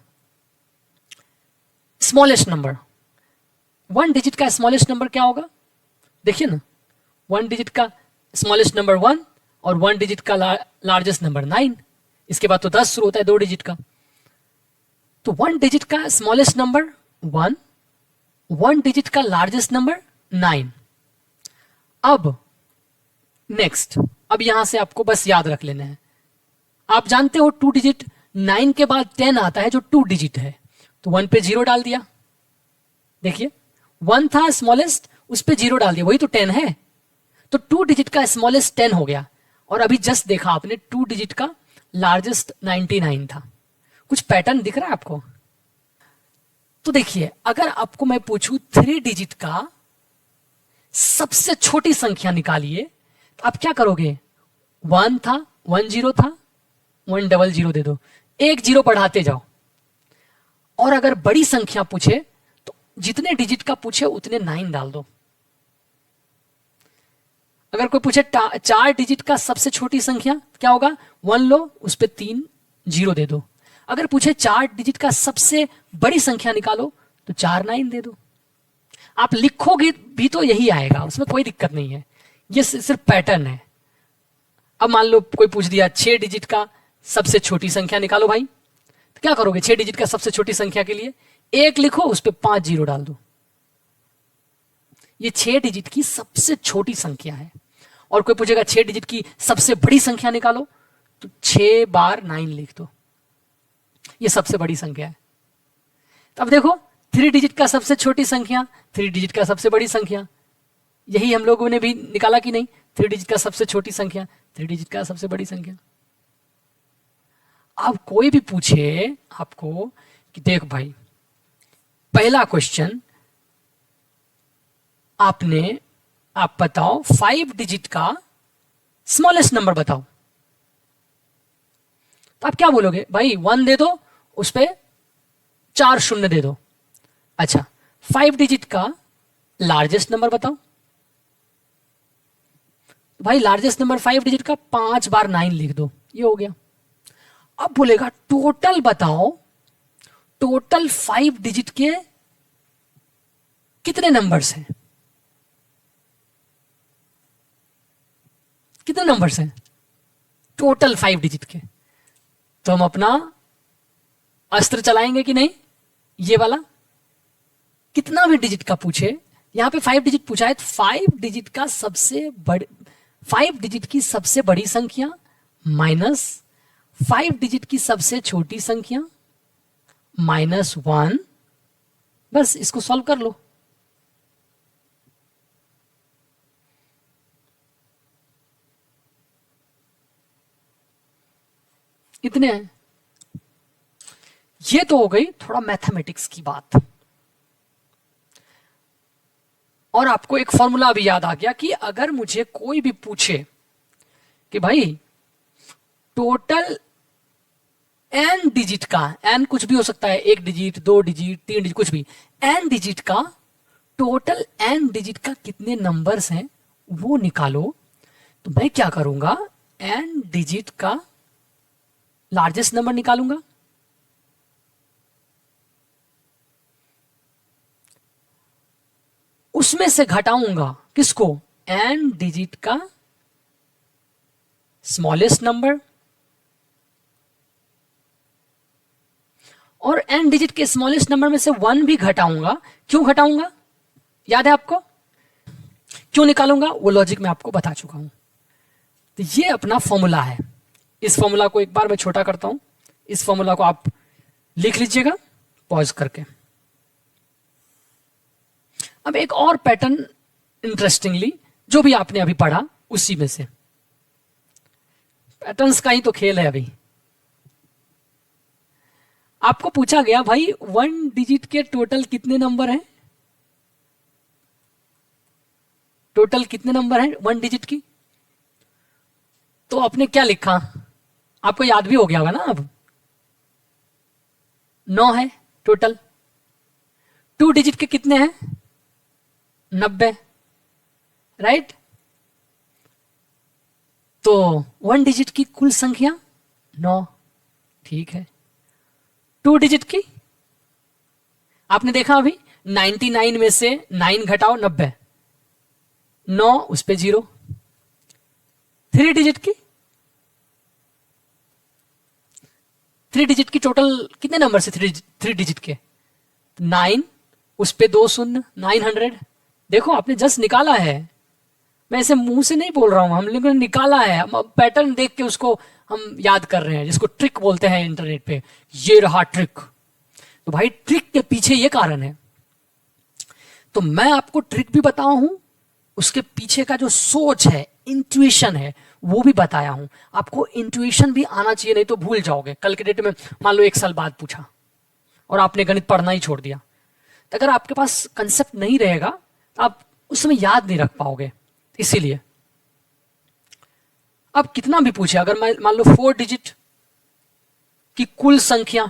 स्मॉलेस्ट नंबर। 1 डिजिट का स्मॉलेस्ट नंबर क्या होगा? देखिए ना, 1 डिजिट का स्मॉलेस्ट नंबर 1 और 1 डिजिट का लार्जेस्ट नंबर 9। इसके बाद तो 10 शुरू होता है 2 डिजिट का। तो 1 डिजिट का स्मॉलेस्ट नंबर 1, 1 डिजिट का लार्जेस्ट नंबर 9। अब नेक्स्ट, अब यहां से आपको बस याद रख लेना है। आप जानते हो 2 डिजिट 9 के बाद 10 आता है जो 2 डिजिट है, तो 1 पे 0 डाल दिया। देखिए 1 था स्मॉलेस्ट, उस पे 0 डाल दिया, वही तो 10 है। तो 2 डिजिट का स्मॉलेस्ट 10 हो गया, और अभी जस्ट देखा आपने 2 डिजिट का लार्जेस्ट 99 था। कुछ पैटर्न दिख रहा है आपको? तो देखिए, अगर आपको मैं पूछूं 3 डिजिट का सबसे छोटी संख्या निकालिए, तो आप क्या करोगे? 1 था, 1 0 था, 1 0 दे दो, एक 0 बढ़ाते जाओ। और अगर बड़ी संख्या पूछे तो जितने डिजिट का पूछे उतने 9 डाल दो। अगर कोई पूछे 4 डिजिट का सबसे छोटी संख्या क्या होगा? 1 लो, उस पर 3 0 दे दो। अगर पूछे 4 डिजिट का सबसे बड़ी संख्या निकालो, तो 4 9 दे दो। आप लिखोगे भी तो यही आएगा, उसमें कोई दिक्कत नहीं है, ये सिर्फ पैटर्न है। अब मान लो कोई पूछ दिया 6 डिजिट का सबसे छोटी संख्या निकालो भाई, तो क्या करोगे? 6 डिजिट का सबसे छोटी संख्या के लिए 1 लिखो, उस पर 5 0 डाल दो। ये 6 डिजिट की सबसे छोटी संख्या है। और कोई पूछेगा 6 डिजिट की सबसे बड़ी संख्या निकालो, तो 6 बार 9 लिख दो, ये सबसे बड़ी संख्या है। तो अब देखो 3 डिजिट का सबसे छोटी संख्या, 3 डिजिट का सबसे बड़ी संख्या, यही हम लोगों ने भी निकाला कि नहीं? 3 डिजिट का सबसे छोटी संख्या, 3 डिजिट का सबसे बड़ी संख्या। अब कोई भी पूछे आपको कि देख भाई, पहला क्वेश्चन आप बताओ 5 डिजिट का स्मॉलेस्ट नंबर बताओ, तो आप क्या बोलोगे? भाई 1 दे दो, उस पे 4 शून्य दे दो। अच्छा, 5 डिजिट का लार्जेस्ट नंबर बताओ। भाई लार्जेस्ट नंबर 5 डिजिट का 5 बार 9 लिख दो, ये हो गया। अब बोलेगा टोटल बताओ, टोटल 5 डिजिट के कितने नंबर्स हैं? कितने नंबर्स हैं टोटल 5 डिजिट के? तो हम अपना अस्त्र चलाएंगे कि नहीं? ये वाला कितना भी डिजिट का पूछे, यहां पे 5 डिजिट पूछा है, तो 5 डिजिट का सबसे बड़ी, 5 डिजिट की सबसे बड़ी संख्या माइनस 5 डिजिट की सबसे छोटी संख्या -1, बस इसको सॉल्व कर लो। इतने हैं। ये तो हो गई थोड़ा मैथमेटिक्स की बात। और आपको एक फॉर्मूला भी याद आ गया कि अगर मुझे कोई भी पूछे कि भाई टोटल n डिजिट का, n कुछ भी हो सकता है, 1 डिजिट, 2 डिजिट, 3 डिजिट, कुछ भी, n डिजिट का टोटल n डिजिट का कितने नंबर्स हैं वो निकालो। तो मैं क्या करूंगा? n डिजिट का लार्जेस्ट नंबर निकालूंगा, उसमें से घटाऊंगा किसको? n डिजिट का स्मॉलेस्ट नंबर, और n डिजिट के स्मॉलेस्ट नंबर में से 1 भी घटाऊंगा। क्यों घटाऊंगा? याद है आपको? क्यों निकालूंगा वो लॉजिक मैं आपको बता चुका हूं। तो ये अपना फॉर्मूला है। इस फॉर्मूला को एक बार मैं छोटा करता हूं, इस फॉर्मूला को आप लिख लीजिएगा पॉज करके। अब एक और पैटर्न, इंटरेस्टिंगली जो भी आपने अभी पढ़ा उसी में से, पैटर्न्स का ही तो खेल है। अभी आपको पूछा गया भाई 1 डिजिट के टोटल कितने नंबर हैं? टोटल कितने नंबर हैं 1 डिजिट की? तो आपने क्या लिखा? आपको याद भी हो गया होगा ना। अब 9 है टोटल। 2 डिजिट के कितने हैं? 90, राइट? तो 1 डिजिट की कुल संख्या 9, ठीक है। 2 डिजिट की आपने देखा अभी 99 में से 9 घटाओ 90, 9 उस पे 0। 3 डिजिट की, 3 डिजिट की टोटल कितने नंबर से 3 डिजिट के? 9 उस पे 2 शून्य, 900। देखो आपने जस्ट निकाला है, मैं ऐसे मुंह से नहीं बोल रहा हूं, हम लोगों ने निकाला है। हम पैटर्न देख के उसको हम याद कर रहे हैं, जिसको ट्रिक बोलते हैं इंटरनेट पे। ये रहा ट्रिक। तो भाई ट्रिक के पीछे ये कारण है। तो मैं आपको ट्रिक भी बताया हूं, उसके पीछे का जो सोच है, इंट्यूशन है, वो भी बताया हूं। आपको इंट्यूशन भी आना चाहिए, नहीं तो भूल जाओगे। कल के डेट में मान लो 1 साल बाद पूछा और आपने गणित पढ़ना ही छोड़ दिया, तो अगर आपके पास कंसेप्ट नहीं रहेगा तो आप उस समय याद नहीं रख पाओगे। इसीलिए अब कितना भी पूछे, अगर मैं मान लो 4 डिजिट की कुल संख्या,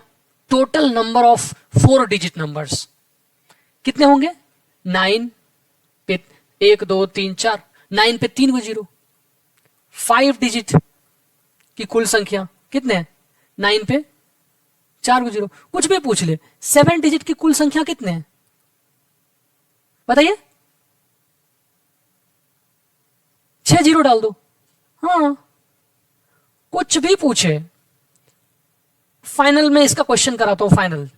total number of 4 digit numbers कितने होंगे? 9 पे 1 2 3 4, 9 पे 3 को 0। 5 डिजिट की कुल संख्या कितने हैं? 9 पे 4 को 0। कुछ भी पूछ ले। 7 डिजिट की कुल संख्या कितने हैं बताइए? 6 0 डाल दो। हाँ, कुछ भी पूछे। फाइनल में इसका क्वेश्चन कराता हूं, फाइनल।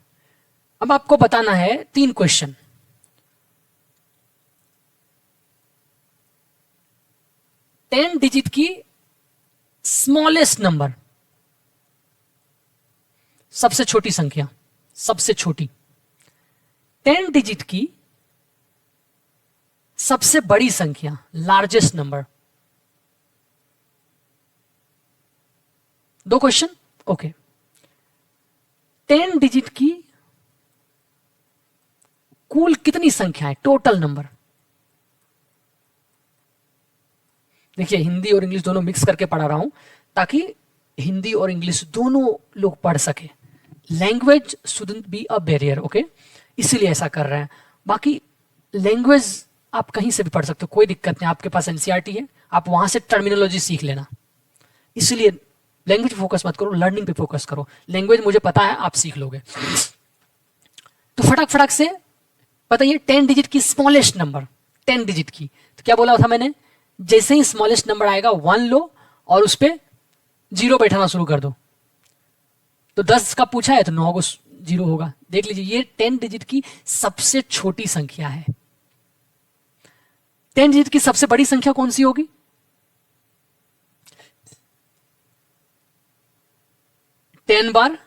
अब आपको बताना है 3 क्वेश्चन। 10 डिजिट की स्मॉलेस्ट नंबर, सबसे छोटी संख्या, सबसे छोटी। 10 डिजिट की सबसे बड़ी संख्या, largest number. 2 question, okay. 10 digit की कुल कितनी संख्या है, टोटल नंबर? देखिए, हिंदी और इंग्लिश दोनों मिक्स करके पढ़ा रहा हूं, ताकि हिंदी और इंग्लिश दोनों लोग पढ़ सके। Language shouldn't be a barrier, okay, इसीलिए ऐसा कर रहे हैं। बाकी लैंग्वेज आप कहीं से भी पढ़ सकते हो, कोई दिक्कत नहीं। आपके पास एनसीईआरटी है, आप वहां से टर्मिनोलॉजी सीख लेना। इसलिए लैंग्वेज पे फोकस मत करो, लर्निंग पे फोकस करो। लैंग्वेज मुझे पता है, आप सीख लोगे। तो फटाक फटाक से बताइए, 10 डिजिट की स्मॉलेस्ट नंबर, 10 डिजिट की। तो क्या बोला था मैंने? जैसे ही स्मॉलेस्ट नंबर आएगा 1 लो और उस पर 0 बैठाना शुरू कर दो। तो 10 का पूछा है तो 9 को 0 होगा। देख लीजिए, ये 10 डिजिट की सबसे छोटी संख्या है। 10 डिजिट की सबसे बड़ी संख्या कौन सी होगी? 10 बार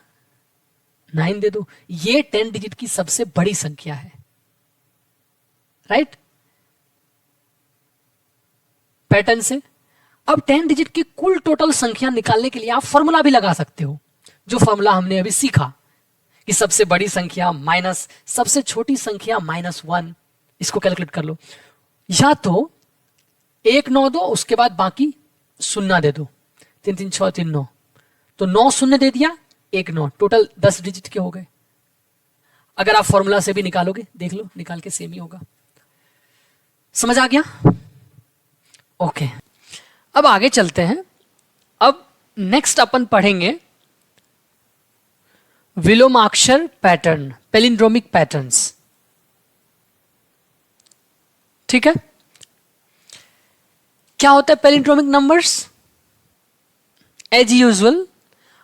9 दे दो, ये 10 डिजिट की सबसे बड़ी संख्या है, राइट? पैटर्न से अब 10 डिजिट की कुल टोटल संख्या निकालने के लिए आप फॉर्मूला भी लगा सकते हो, जो फॉर्मूला हमने अभी सीखा कि सबसे बड़ी संख्या माइनस सबसे छोटी संख्या -1, इसको कैलकुलेट कर लो। या तो 1 9 दो, उसके बाद बाकी शून्य दे दो। 3 3 6 3 9, तो 9 शून्य दे दिया, 1 9, टोटल 10 डिजिट के हो गए। अगर आप फॉर्मूला से भी निकालोगे, देख लो, निकाल के सेम ही होगा। समझ आ गया? ओके, अब आगे चलते हैं। अब नेक्स्ट अपन पढ़ेंगे विलोमाक्षर पैटर्न, पैलिंड्रोमिक पैटर्न्स। ठीक है? क्या होता है पैलिंड्रोमिक नंबर्स? एज यूजुअल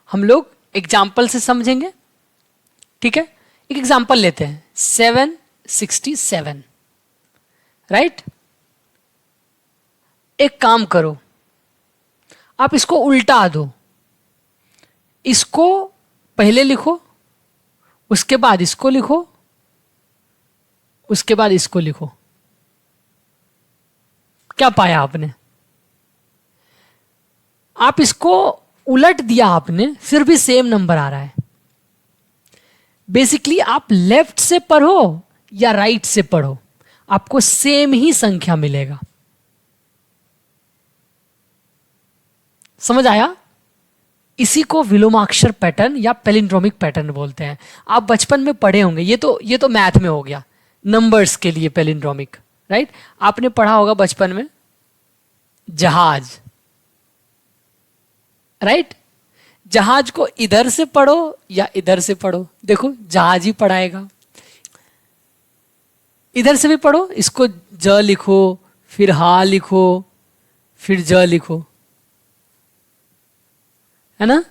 हम लोग एग्जाम्पल से समझेंगे। ठीक है, एक एग्जाम्पल लेते हैं, 767, राइट? एक काम करो, आप इसको उल्टा दो। इसको पहले लिखो, उसके बाद इसको लिखो, उसके बाद इसको लिखो। क्या पाया आपने? आप इसको उलट दिया आपने, फिर भी सेम नंबर आ रहा है। बेसिकली आप लेफ्ट से पढ़ो या राइट से पढ़ो, आपको सेम ही संख्या मिलेगा। समझ आया? इसी को विलोमाक्षर पैटर्न या पैलिंड्रोमिक पैटर्न बोलते हैं। आप बचपन में पढ़े होंगे, ये तो मैथ में हो गया, नंबर्स के लिए पैलिंड्रोमिक, राइट? आपने पढ़ा होगा बचपन में जहाज, राइट? जहाज को इधर से पढ़ो या इधर से पढ़ो, देखो जहाज ही पढ़ाएगा। इधर से भी पढ़ो, इसको ज लिखो, फिर हा लिखो, फिर ज लिखो, है ना?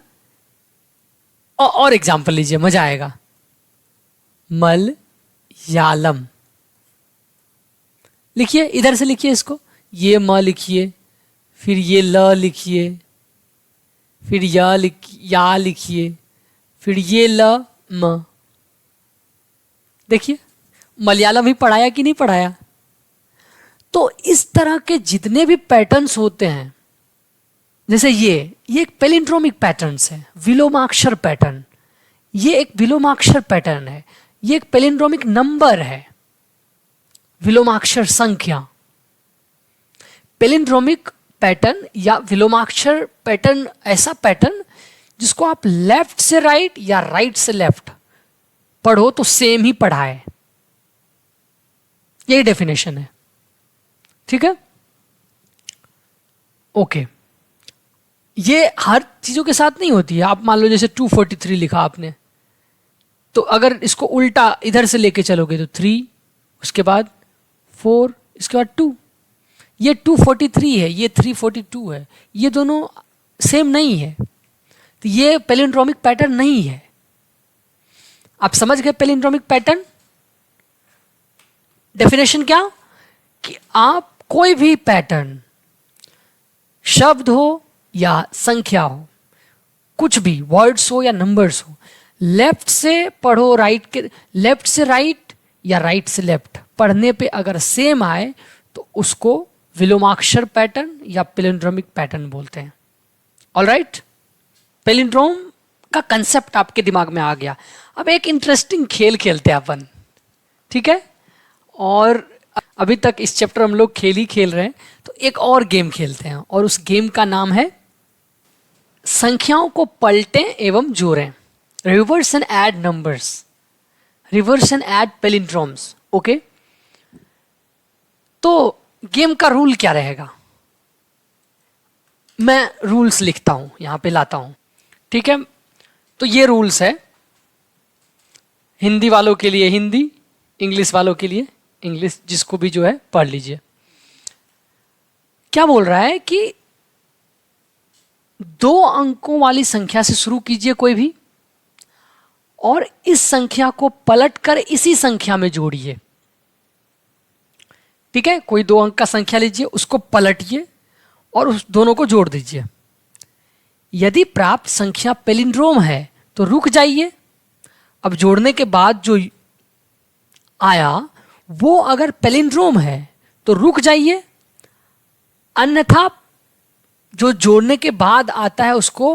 और एग्जाम्पल लीजिए, मजा आएगा। मलयालम लिखिए, इधर से लिखिए इसको, ये म लिखिए, फिर ये ल लिखिए, फिर या लिखिए, फिर ये ल म। देखिए मलयालम ही पढ़ाया कि नहीं पढ़ाया? तो इस तरह के जितने भी पैटर्न्स होते हैं, जैसे ये एक पैलिंड्रोमिक पैटर्न्स है, विलोमाक्षर पैटर्न, ये एक विलोमाक्षर पैटर्न है, ये एक पैलिंड्रोमिक नंबर है, विलोमाक्षर संख्या। पैलिंड्रोमिक पैटर्न या विलोमाक्षर पैटर्न ऐसा पैटर्न जिसको आप लेफ्ट से राइट या राइट से लेफ्ट पढ़ो तो सेम ही पढ़ाए, यही डेफिनेशन है। ठीक है, ओके। ये हर चीजों के साथ नहीं होती है। आप मान लो जैसे 243 लिखा आपने, तो अगर इसको उल्टा इधर से लेके चलोगे तो 3, उसके बाद 4, इसके बाद 2। ये 243 है, ये 342 है, ये दोनों सेम नहीं है, तो ये पैलिंड्रोमिक पैटर्न नहीं है। आप समझ गए पैलिंड्रोमिक पैटर्न? डेफिनेशन क्या? कि आप कोई भी पैटर्न, शब्द हो या संख्या हो, कुछ भी वर्ड्स हो या नंबर्स हो, लेफ्ट से पढ़ो राइट के, लेफ्ट से राइट या राइट से लेफ्ट पढ़ने पे अगर सेम आए तो उसको विलोमाक्षर पैटर्न या पैलिंड्रोमिक पैटर्न बोलते हैं। ऑलराइट, पैलिंड्रोम का कंसेप्ट आपके दिमाग में आ गया। अब एक इंटरेस्टिंग खेल खेलते हैं अपन, ठीक है? और अभी तक इस चैप्टर हम लोग खेल ही खेल रहे हैं, तो एक और गेम खेलते हैं, और उस गेम का नाम है संख्याओं को पलटें एवं जोड़ें, reverse and add numbers, reverse and add palindromes. Okay, तो गेम का रूल क्या रहेगा? मैं रूल्स लिखता हूं, यहां पे लाता हूं, ठीक है? तो ये रूल्स है, हिंदी वालों के लिए हिंदी, इंग्लिश वालों के लिए इंग्लिश, जिसको भी जो है पढ़ लीजिए। क्या बोल रहा है कि 2 अंकों वाली संख्या से शुरू कीजिए कोई भी, और इस संख्या को पलटकर इसी संख्या में जोड़िए। ठीक है, कोई 2 अंक का संख्या लीजिए, उसको पलटिए और उस दोनों को जोड़ दीजिए। यदि प्राप्त संख्या पैलिंड्रोम है तो रुक जाइए। अब जोड़ने के बाद जो आया वो अगर पैलिंड्रोम है तो रुक जाइए, अन्यथा जो जोड़ने के बाद आता है उसको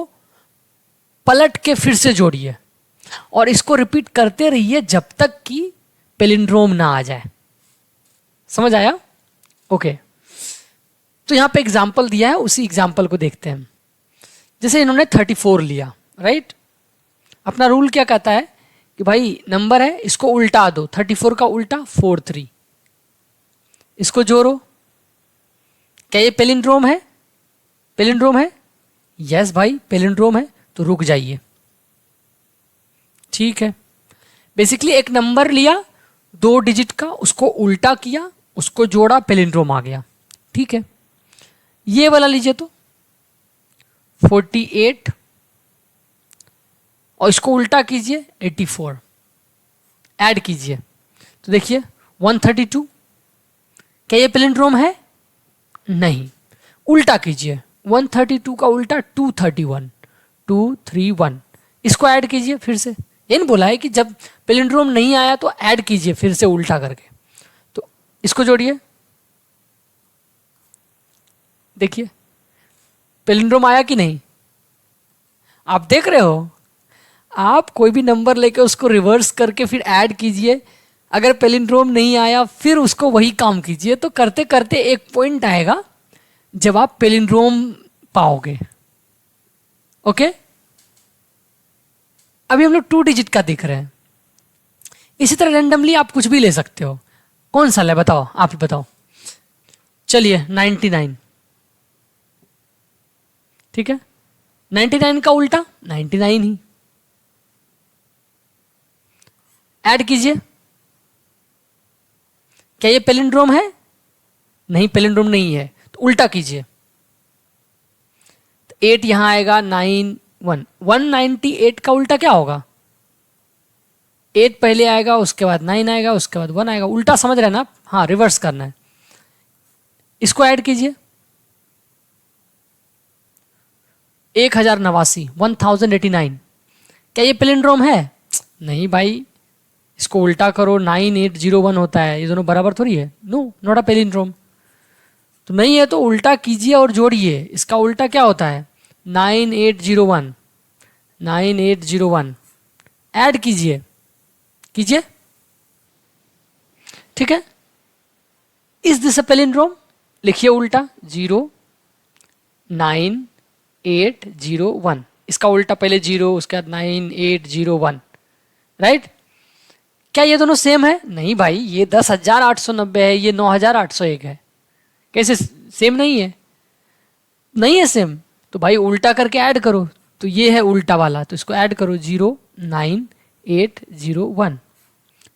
पलट के फिर से जोड़िए, और इसको रिपीट करते रहिए जब तक कि पैलिंड्रोम ना आ जाए। समझ आया? ओके, तो यहां पे एग्जाम्पल दिया है, उसी एग्जाम्पल को देखते हैं। जैसे इन्होंने 34 लिया, राइट? अपना रूल क्या कहता है कि भाई नंबर है, इसको उल्टा दो, 34 का उल्टा 43, इसको जोड़ो। क्या ये पैलिंड्रोम है? पैलिंड्रोम है? यस भाई पैलिंड्रोम है, तो रुक जाइए। ठीक है, बेसिकली एक नंबर लिया 2 डिजिट का, उसको उल्टा किया, उसको जोड़ा, पैलिंड्रोम आ गया। ठीक है, ये वाला लीजिए तो 48 और इसको उल्टा कीजिए 84, ऐड कीजिए तो देखिए 132। क्या ये पैलिंड्रोम है? नहीं। उल्टा कीजिए, 132 का उल्टा 231, 231, इसको ऐड कीजिए फिर से। ये नहीं बोला है कि जब पैलिंड्रोम नहीं आया तो ऐड कीजिए फिर से उल्टा करके, तो इसको जोड़िए, देखिए पैलिंड्रोम आया कि नहीं? आप देख रहे हो, आप कोई भी नंबर लेके उसको रिवर्स करके फिर ऐड कीजिए, अगर पैलिंड्रोम नहीं आया फिर उसको वही काम कीजिए, तो करते करते एक पॉइंट आएगा जब आप पैलिंड्रोम पाओगे। ओके, अभी हम लोग 2 डिजिट का देख रहे हैं। इसी तरह रैंडमली आप कुछ भी ले सकते हो। कौन सा ले बताओ, आप ही बताओ। चलिए 99, ठीक है, 99 का उल्टा 99 ही। ऐड कीजिए। क्या ये पैलिंड्रोम है? नहीं, पैलिंड्रोम नहीं है, तो उल्टा कीजिए। 8 यहां आएगा, 9 1, 198 का उल्टा क्या होगा? 8 पहले आएगा, उसके बाद 9 आएगा, उसके बाद 1 आएगा। उल्टा समझ रहे हैं ना आप? हाँ, रिवर्स करना है। इसको ऐड कीजिए। 1089, 1089। क्या ये पैलिंड्रोम है? नहीं भाई, इसको उल्टा करो, 9801 होता है। ये दोनों बराबर थोड़ी है। No, not a palindrome. तो नहीं है तो उल्टा कीजिए और जोड़िए। इसका उल्टा क्या होता है? 9801, 9801। ऐड कीजिए, कीजिए। ठीक है। Is this a palindrome? लिखिए उल्टा, 09801। इसका उल्टा पहले 0, उसके बाद 9801। राइट? क्या ये दोनों सेम है? नहीं भाई, ये 10,890 है, ये 9,801 है। कैसे सेम नहीं है? नहीं है सेम, तो भाई उल्टा करके ऐड करो। तो ये है उल्टा वाला, तो इसको ऐड करो, 09801।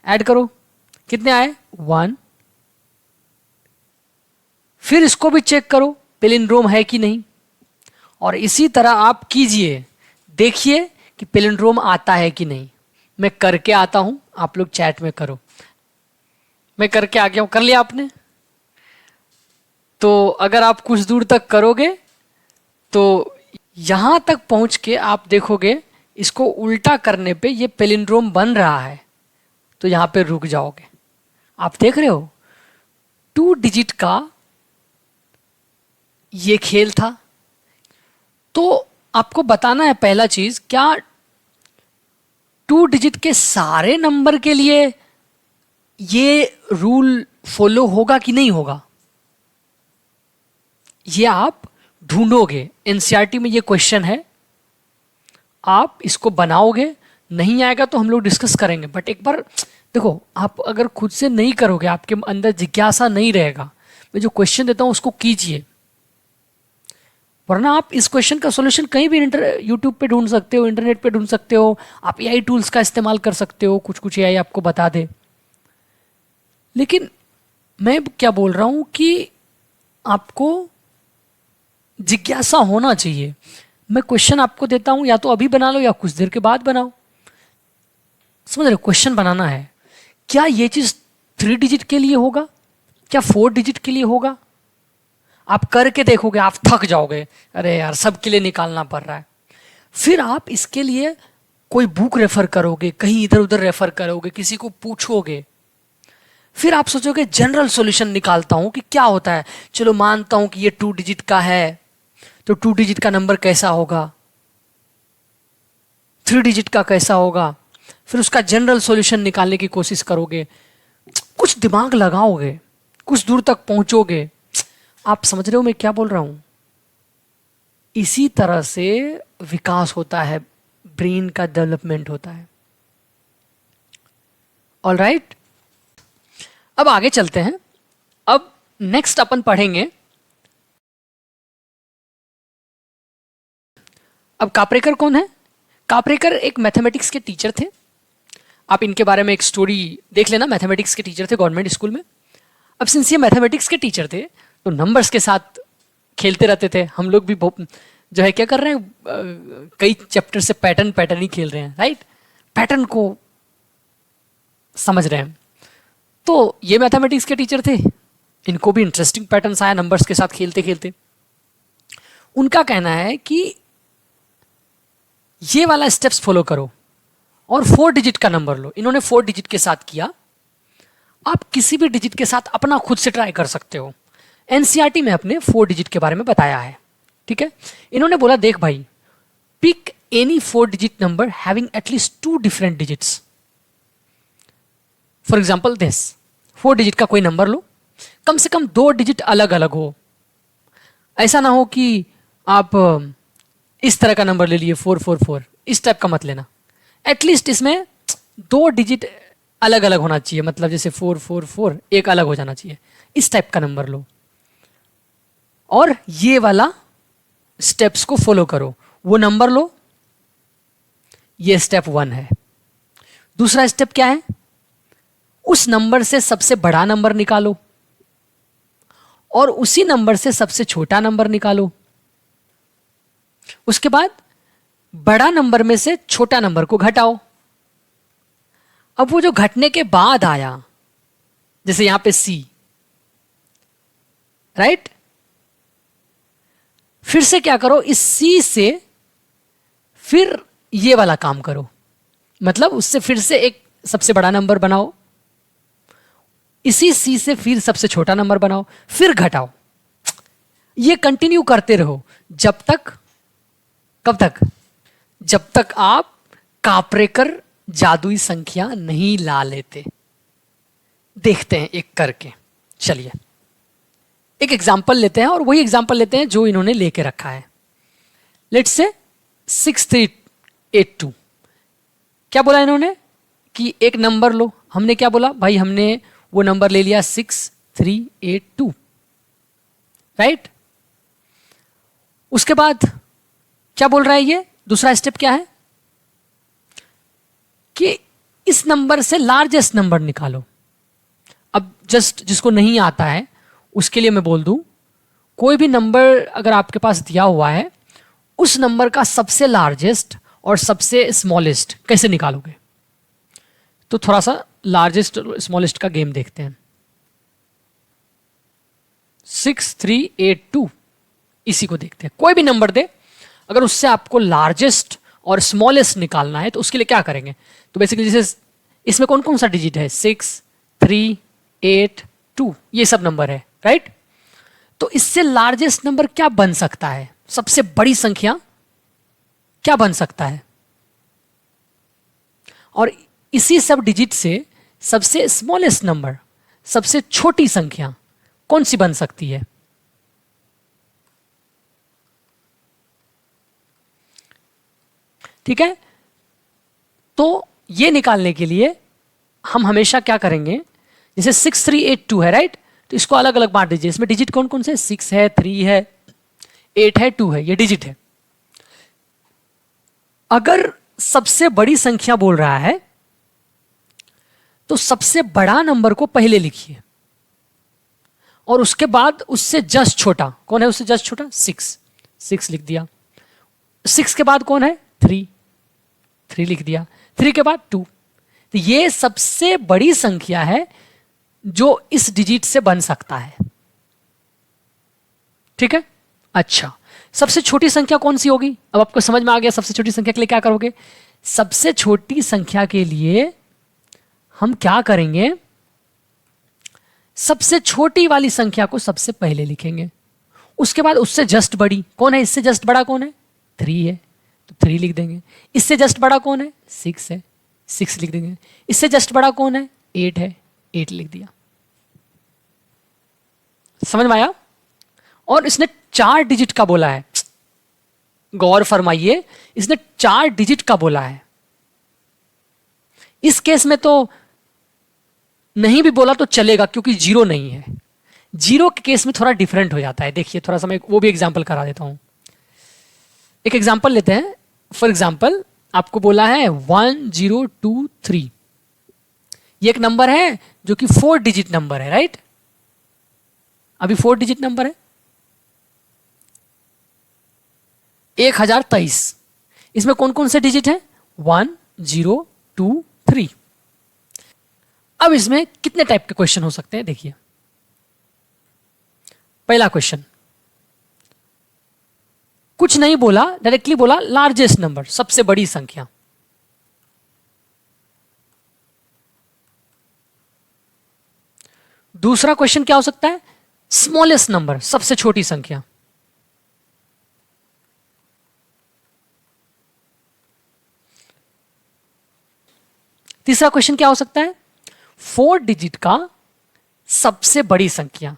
ऐड करो, कितने आए? 1। फिर इसको भी चेक करो पैलिंड्रोम है कि नहीं, और इसी तरह आप कीजिए, देखिए कि पैलिंड्रोम आता है कि नहीं। मैं करके आता हूं, आप लोग चैट में करो। मैं करके आ गया हूं, कर लिया आपने? तो अगर आप कुछ दूर तक करोगे तो यहां तक पहुंच के आप देखोगे इसको उल्टा करने पे ये पैलिंड्रोम बन रहा है, तो यहां पे रुक जाओगे। आप देख रहे हो 2 डिजिट का ये खेल था। तो आपको बताना है पहला चीज, क्या 2 डिजिट के सारे नंबर के लिए ये रूल फॉलो होगा कि नहीं होगा? ये आप ढूंढोगे। एनसीईआरटी में ये क्वेश्चन है, आप इसको बनाओगे। नहीं आएगा तो हम लोग डिस्कस करेंगे, बट एक बार देखो, आप अगर खुद से नहीं करोगे, आपके अंदर जिज्ञासा नहीं रहेगा, मैं जो क्वेश्चन देता हूं उसको कीजिए। वरना आप इस क्वेश्चन का सॉल्यूशन कहीं भी यूट्यूब पे ढूंढ सकते हो, इंटरनेट पे ढूंढ सकते हो, आप एआई टूल्स का इस्तेमाल कर सकते हो, कुछ कुछ एआई आपको बता दे। लेकिन मैं क्या बोल रहा हूं कि आपको जिज्ञासा होना चाहिए। मैं क्वेश्चन आपको देता हूं, या तो अभी बना लो या कुछ देर के बाद बनाओ। समझ रहे हो? क्वेश्चन बनाना है, क्या ये चीज 3 डिजिट के लिए होगा, क्या 4 डिजिट के लिए होगा? आप करके देखोगे, आप थक जाओगे, अरे यार सबके लिए निकालना पड़ रहा है। फिर आप इसके लिए कोई बुक रेफर करोगे, कहीं इधर उधर रेफर करोगे, किसी को पूछोगे। फिर आप सोचोगे जनरल सॉल्यूशन निकालता हूं कि क्या होता है। चलो मानता हूं कि ये 2 डिजिट का है, तो 2 डिजिट का नंबर कैसा होगा, 3 डिजिट का कैसा होगा। फिर उसका जनरल सॉल्यूशन निकालने की कोशिश करोगे, कुछ दिमाग लगाओगे, कुछ दूर तक पहुंचोगे। आप समझ रहे हो मैं क्या बोल रहा हूं? इसी तरह से विकास होता है, ब्रेन का डेवलपमेंट होता है। ऑल राइट, अब आगे चलते हैं। अब नेक्स्ट अपन पढ़ेंगे, अब कापरेकर कौन है? कापरेकर एक मैथमेटिक्स के टीचर थे। आप इनके बारे में एक स्टोरी देख लेना। मैथमेटिक्स के टीचर थे गवर्नमेंट स्कूल में। अब सिंस ये मैथमेटिक्स के टीचर थे तो नंबर्स के साथ खेलते रहते थे। हम लोग भी जो है क्या कर रहे हैं, कई चैप्टर से पैटर्न ही खेल रहे हैं, राइट? पैटर्न को समझ रहे हैं। तो ये मैथमेटिक्स के टीचर थे, इनको भी इंटरेस्टिंग पैटर्न्स आया नंबर्स के साथ खेलते खेलते। उनका कहना है कि ये वाला स्टेप्स फॉलो करो और 4 डिजिट का नंबर लो। इन्होंने 4 डिजिट के साथ किया। आप किसी भी डिजिट के साथ अपना खुद से ट्राई कर सकते हो। एनसीईआरटी में अपने 4 डिजिट के बारे में बताया है, ठीक है? इन्होंने बोला देख भाई, pick any 4 digit number having at least 2 different digits. For example this 4 digit का कोई नंबर लो, कम से कम 2 डिजिट अलग अलग हो। ऐसा ना हो कि आप इस तरह का नंबर ले लिए 444, इस टाइप का मत लेना। एटलीस्ट इसमें 2 डिजिट अलग अलग होना चाहिए, मतलब जैसे 444 एक अलग हो जाना चाहिए, इस टाइप का नंबर लो और ये वाला स्टेप्स को फॉलो करो। वो नंबर लो, ये स्टेप 1 है। दूसरा स्टेप क्या है, उस नंबर से सबसे बड़ा नंबर निकालो और उसी नंबर से सबसे छोटा नंबर निकालो। उसके बाद बड़ा नंबर में से छोटा नंबर को घटाओ। अब वो जो घटने के बाद आया, जैसे यहां पे C, राइट, फिर से क्या करो, इस C से फिर ये वाला काम करो, मतलब उससे फिर से एक सबसे बड़ा नंबर बनाओ, इसी C से फिर सबसे छोटा नंबर बनाओ, फिर घटाओ। ये कंटिन्यू करते रहो जब तक, कब तक, जब तक आप कापरेकर जादुई संख्या नहीं ला लेते। देखते हैं एक करके, चलिए एक एग्जाम्पल लेते हैं और वही एग्जाम्पल लेते हैं जो इन्होंने लेके रखा है। Let's say 6382। क्या बोला इन्होंने कि एक नंबर लो, हमने क्या बोला भाई, हमने वो नंबर ले लिया 6382, राइट। उसके बाद क्या बोल रहा है ये, दूसरा स्टेप क्या है कि इस नंबर से लार्जेस्ट नंबर निकालो। अब जस्ट जिसको नहीं आता है उसके लिए मैं बोल दूं, कोई भी नंबर अगर आपके पास दिया हुआ है, उस नंबर का सबसे लार्जेस्ट और सबसे स्मॉलेस्ट कैसे निकालोगे। तो थोड़ा सा लार्जेस्ट और स्मॉलेस्ट का गेम देखते हैं। 6382 इसी को देखते हैं। कोई भी नंबर दे, अगर उससे आपको लार्जेस्ट और स्मॉलेस्ट निकालना है तो उसके लिए क्या करेंगे, तो बेसिकली जैसे इसमें कौन कौन सा डिजिट है, 6, 3, 8, 2, ये सब नंबर है, राइट। तो इससे लार्जेस्ट नंबर क्या बन सकता है, सबसे बड़ी संख्या क्या बन सकता है, और इसी सब डिजिट से सबसे स्मॉलेस्ट नंबर, सबसे छोटी संख्या कौन सी बन सकती है। ठीक है, तो ये निकालने के लिए हम हमेशा क्या करेंगे, जैसे 6382 है, राइट, तो इसको अलग अलग बांट दीजिए। इसमें डिजिट कौन कौन से, 6 है, 3 है, 8 है, 2 है, ये डिजिट है। अगर सबसे बड़ी संख्या बोल रहा है तो सबसे बड़ा नंबर को पहले लिखिए और उसके बाद उससे जस्ट छोटा कौन है, उससे जस्ट छोटा 6 लिख दिया। 6 के बाद कौन है, 3 लिख दिया। 3 के बाद 2। तो ये सबसे बड़ी संख्या है जो इस डिजिट से बन सकता है। ठीक है, अच्छा, सबसे छोटी संख्या कौन सी होगी, अब आपको समझ में आ गया। सबसे छोटी संख्या के लिए क्या करोगे, सबसे छोटी संख्या के लिए हम क्या करेंगे, सबसे छोटी वाली संख्या को सबसे पहले लिखेंगे, उसके बाद उससे जस्ट बड़ी कौन है, इससे जस्ट बड़ा कौन है, 3 है, तो 3 लिख देंगे। इससे जस्ट बड़ा कौन है, 6 है, 6 लिख देंगे। इससे जस्ट बड़ा कौन है, 8 है, 8 लिख दिया। समझ में आया। और इसने 4 डिजिट का बोला है, गौर फरमाइए, इसने 4 डिजिट का बोला है। इस केस में तो नहीं भी बोला तो चलेगा क्योंकि 0 नहीं है। 0 के केस में थोड़ा डिफरेंट हो जाता है। देखिए थोड़ा सा मैं वो भी एग्जांपल करा देता हूं। एक एग्जांपल लेते हैं। फॉर एग्जांपल आपको बोला है 1023, ये एक नंबर है जो कि 4 डिजिट नंबर है, राइट। अभी 4 डिजिट नंबर है, 1023। इसमें कौन कौन से डिजिट हैं, 1 0 2 3। अब इसमें कितने टाइप के क्वेश्चन हो सकते हैं, देखिए। पहला क्वेश्चन, कुछ नहीं बोला, डायरेक्टली बोला लार्जेस्ट नंबर, सबसे बड़ी संख्या। दूसरा क्वेश्चन क्या हो सकता है, स्मॉलेस्ट नंबर, सबसे छोटी संख्या। तीसरा क्वेश्चन क्या हो सकता है, 4 डिजिट का सबसे बड़ी संख्या।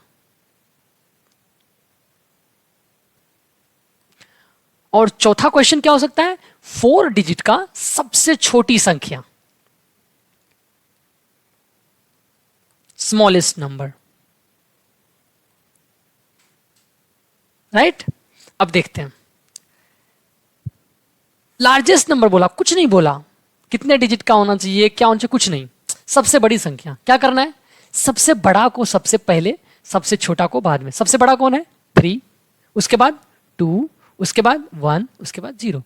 और चौथा क्वेश्चन क्या हो सकता है, 4 डिजिट का सबसे छोटी संख्या, स्मॉलेस्ट नंबर, राइट। अब देखते हैं लार्जेस्ट नंबर बोला, कुछ नहीं बोला कितने डिजिट का होना चाहिए, क्या होना चाहिए, कुछ नहीं। सबसे बड़ी संख्या। क्या करना है? सबसे बड़ा को सबसे पहले, सबसे छोटा को बाद में। सबसे बड़ा कौन है? 3, उसके बाद 2, उसके बाद 1, उसके बाद 0।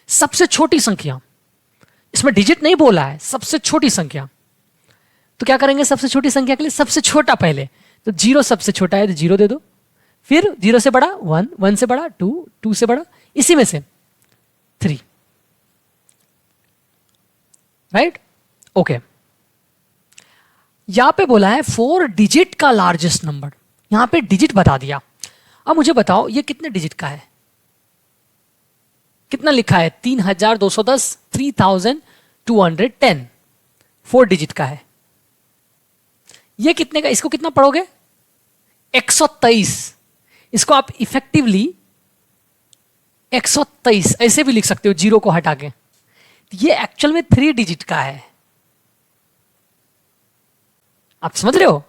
सबसे छोटी संख्या, इसमें डिजिट नहीं बोला है, सबसे छोटी संख्या। तो क्या करेंगे? सबसे छोटी संख्या के लिए सबसे छोटा पहले, तो 0 सबसे छोटा है तो 0 दे दो। फिर 0 से बड़ा 1, 1 से बड़ा 2, 2 से बड़ा इसी में से 3। राइट? ओके। यहां पे बोला है 4 डिजिट का लार्जेस्ट नंबर, यहां पे डिजिट बता दिया। अब मुझे बताओ ये कितने डिजिट का है? कितना लिखा है? 3210, 3210, 4 डिजिट का है। ये कितने का? इसको कितना पढ़ोगे? 123। इसको आप इफेक्टिवली 123 ऐसे भी लिख सकते हो, 0 को हटा के। ये एक्चुअल में 3 डिजिट का है। आप समझ रहे हो?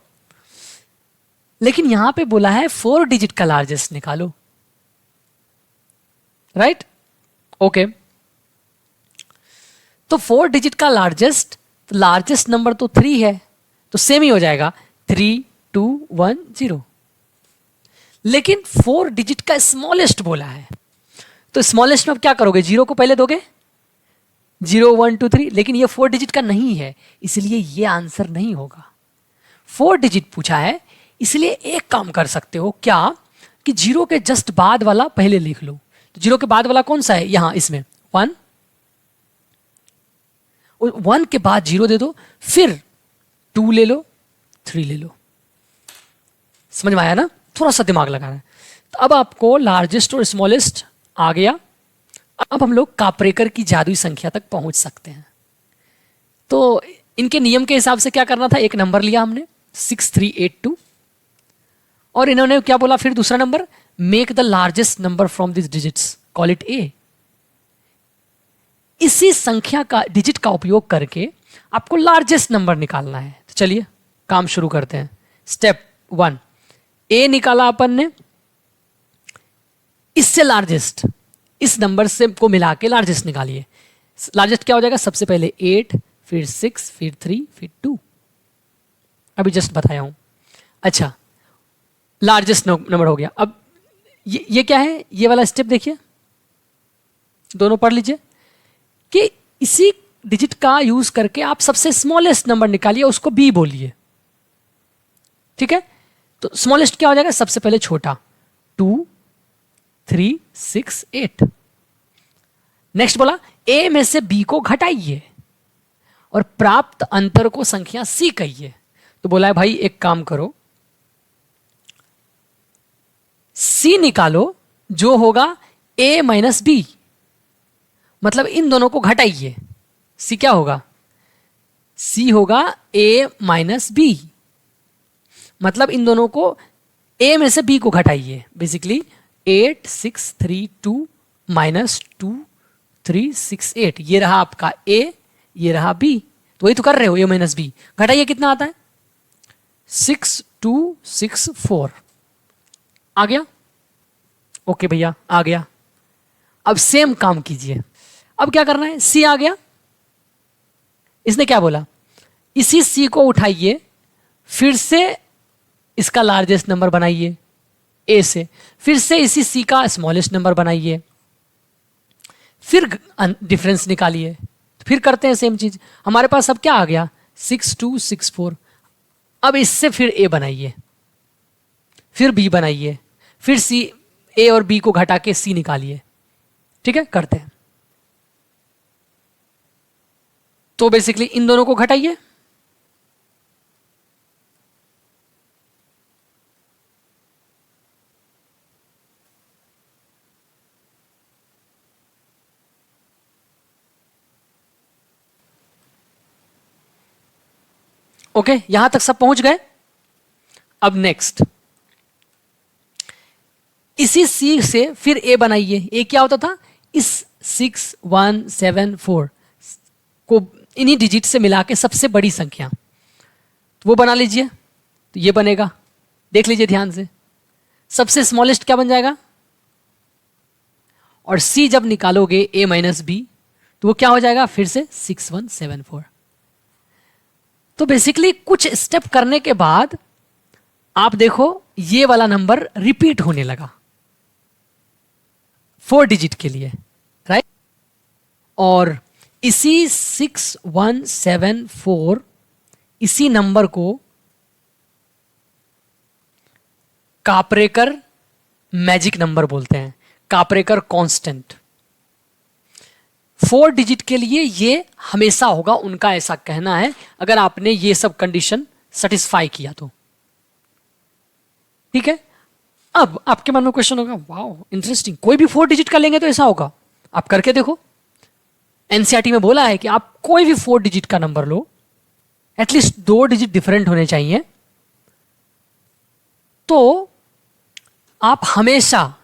लेकिन यहां पे बोला है 4 डिजिट का लार्जेस्ट निकालो। राइट? ओके। तो 4 डिजिट का लार्जेस्ट नंबर तो 3 है, तो सेम ही हो जाएगा 3, 2, 1, 0। लेकिन 4 डिजिट का स्मॉलेस्ट बोला है, तो स्मॉलेस्ट में अब क्या करोगे? 0 को पहले दोगे, 0, 1, 2, 3। लेकिन ये 4 डिजिट का नहीं है, इसलिए ये आंसर नहीं होगा। 4 डिजिट पूछा है, इसलिए एक काम कर सकते हो क्या, कि 0 के जस्ट बाद वाला पहले लिख लो। तो 0 के बाद वाला कौन सा है? यहां इसमें 1, 1 के बाद 0 दे दो, फिर 2 ले लो, 3 ले लो। समझ में आया ना? थोड़ा सा दिमाग लगाना है। तो अब आपको लार्जेस्ट और स्मॉलेस्ट आ गया। अब हम लोग कापरेकर की जादुई संख्या तक पहुंच सकते हैं। तो इनके नियम के हिसाब से क्या करना था? एक नंबर लिया हमने 6382, और इन्होंने क्या बोला फिर? दूसरा number, make the largest number from this digits, call it A. इसी संख्या का डिजिट का उपयोग करके आपको लार्जेस्ट नंबर निकालना है। तो चलिए काम शुरू करते हैं। स्टेप 1, ए निकाला अपन ने, इससे लार्जेस्ट, इस नंबर से को मिला के लार्जेस्ट निकालिए। लार्जेस्ट क्या हो जाएगा? सबसे पहले 8, फिर 6, फिर 3, फिर 2। अभी जस्ट बताया हूं। अच्छा, लार्जेस्ट नंबर हो गया। अब ये क्या है? ये वाला स्टेप देखिए, दोनों पढ़ लीजिए कि इसी डिजिट का यूज करके आप सबसे स्मॉलेस्ट नंबर निकालिए, उसको बी बोलिए। ठीक है? तो स्मॉलेस्ट क्या हो जाएगा? सबसे पहले छोटा 2, 3, 6, 8। नेक्स्ट बोला ए में से बी को घटाइए और प्राप्त अंतर को संख्या सी कहिए। तो बोला है भाई एक काम करो, सी निकालो जो होगा ए माइनस बी, मतलब इन दोनों को घटाइए। सी क्या होगा? सी होगा ए माइनस बी, मतलब इन दोनों को ए में से बी को घटाइए। Basically 8, 6, 3, 2 minus 2, 3, 6, 8। ये रहा आपका ए, ये रहा बी। तो वही तो कर रहे हो, ए माइनस बी। घटाइए, कितना आता है? 6, 2, 6, 4। आ गया? ओके भैया, आ गया। अब सेम काम कीजिए। अब क्या करना है? सी आ गया, इसने क्या बोला? इसी सी को उठाइए, फिर से इसका लार्जेस्ट नंबर बनाइए ए से, फिर से इसी सी का स्मॉलेस्ट नंबर बनाइए, फिर डिफरेंस निकालिए। फिर करते हैं सेम चीज। हमारे पास अब क्या आ गया? 6, 2, 6, 4। अब इससे फिर ए बनाइए, फिर बी बनाइए, फिर सी, ए और बी को घटा के सी निकालिए। ठीक है, करते हैं। तो बेसिकली इन दोनों को घटाइए, ओके, यहां तक सब पहुंच गए। अब नेक्स्ट इसी सी से फिर ए बनाइए। ए क्या होता था? इस 6, 1, 7, 4 को इन्हीं डिजिट से मिला के सबसे बड़ी संख्या, तो वो बना लीजिए। तो ये बनेगा, देख लीजिए ध्यान से। सबसे स्मॉलेस्ट क्या बन जाएगा? और C जब निकालोगे A माइनस बी तो वो क्या हो जाएगा फिर से 6174। तो बेसिकली कुछ स्टेप करने के बाद आप देखो ये वाला नंबर रिपीट होने लगा 4 डिजिट के लिए, राइट। और इसी 6174 इसी नंबर को कापरेकर मैजिक नंबर बोलते हैं, कापरेकर कांस्टेंट। 4 डिजिट के लिए ये हमेशा होगा, उनका ऐसा कहना है, अगर आपने ये सब कंडीशन सेटिस्फाई किया तो। ठीक है। अब आपके मन में क्वेश्चन होगा, वाओ इंटरेस्टिंग, कोई भी 4 डिजिट का लेंगे तो ऐसा होगा। आप करके देखो, एनसीईआरटी में बोला है कि आप कोई भी 4 डिजिट का नंबर लो, एटलीस्ट 2 डिजिट डिफरेंट होने चाहिए, तो आप हमेशा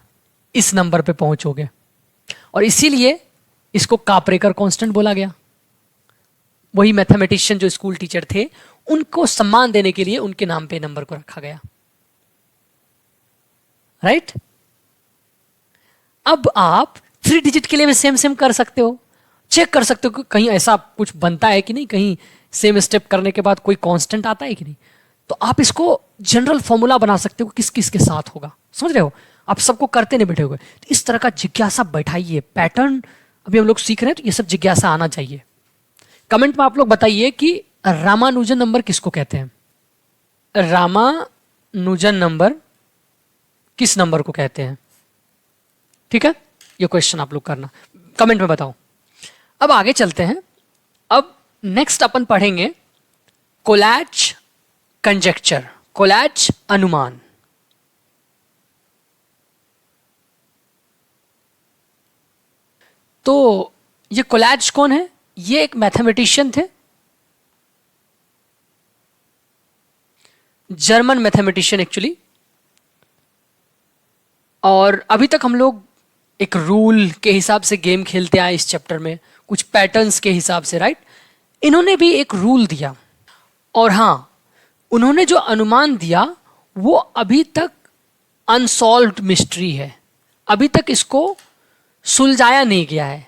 इस नंबर पे पहुंचोगे। और इसीलिए इसको कापरेकर कांस्टेंट बोला गया। वही मैथमेटिशियन जो स्कूल टीचर थे, उनको सम्मान देने के लिए उनके नाम पे नंबर को रखा गया, राइट। अब आप 3 डिजिट के लिए भी सेम सेम कर सकते हो, चेक कर सकते हो कि कहीं ऐसा कुछ बनता है कि नहीं, कहीं सेम स्टेप करने के बाद कोई कांस्टेंट आता है कि नहीं। तो आप इसको जनरल फॉर्मूला बना सकते हो किस किस के साथ होगा, समझ रहे हो। आप सबको करते नहीं बैठे हुए, तो इस तरह का जिज्ञासा बैठाइए। पैटर्न अभी हम लोग सीख रहे हैं, तो ये सब जिज्ञासा आना चाहिए। कमेंट में आप लोग बताइए कि रामानुजन नंबर किसको कहते हैं। रामानुजन नंबर किस नंबर को कहते हैं, ठीक है। ये क्वेश्चन आप लोग करना, कमेंट में बताओ। अब आगे चलते हैं। अब नेक्स्ट अपन पढ़ेंगे कोलैच कंजेक्चर, कोलैच अनुमान। तो ये कोलैच कौन है? ये एक मैथमेटिशियन थे, जर्मन मैथमेटिशियन एक्चुअली। और अभी तक हम लोग एक रूल के हिसाब से गेम खेलते आए इस चैप्टर में, कुछ पैटर्न्स के हिसाब से, राइट। इन्होंने भी एक रूल दिया, और हाँ, उन्होंने जो अनुमान दिया वो अभी तक अनसॉल्व्ड मिस्ट्री है, अभी तक इसको सुलझाया नहीं गया है।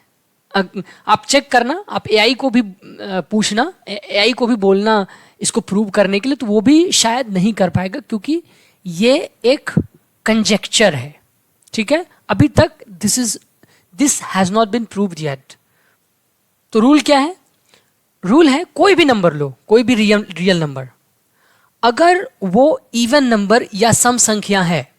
आप चेक करना, आप एआई को भी पूछना, एआई को भी बोलना इसको प्रूव करने के लिए, तो वो भी शायद नहीं कर पाएगा, क्योंकि ये एक कंजेक्चर है, ठीक है। अभी तक this has not been proved yet. तो रूल क्या है? रूल है कोई भी नंबर लो, कोई भी रियल नंबर, अगर वो इवन नंबर या सम संख्या है,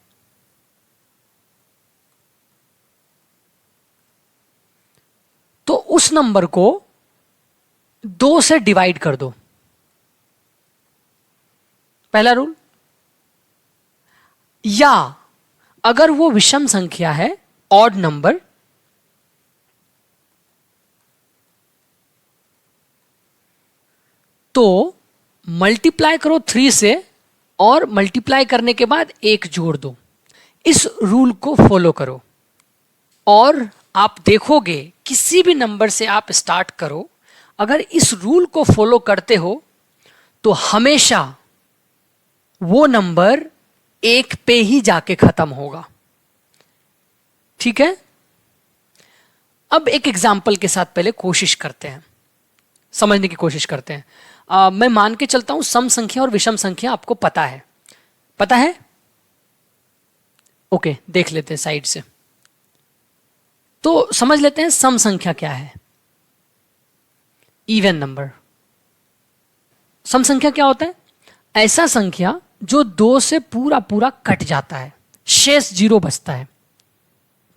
तो उस नंबर को 2 से डिवाइड कर दो, पहला रूल। या अगर वो विषम संख्या है, ऑड नंबर, तो मल्टीप्लाई करो 3 से, और मल्टीप्लाई करने के बाद 1 जोड़ दो। इस रूल को फॉलो करो, और आप देखोगे किसी भी नंबर से आप स्टार्ट करो, अगर इस रूल को फॉलो करते हो तो हमेशा वो नंबर 1 पे ही जाके खत्म होगा, ठीक है। अब एक एग्जाम्पल के साथ पहले कोशिश करते हैं, समझने की कोशिश करते हैं। मैं मान के चलता हूं सम संख्या और विषम संख्या आपको पता है, पता है? ओके, देख लेते हैं साइड से। तो समझ लेते हैं सम संख्या क्या है। Even number. सम संख्या क्या होता है? ऐसा संख्या जो 2 से पूरा पूरा कट जाता है, शेष 0 बचता है,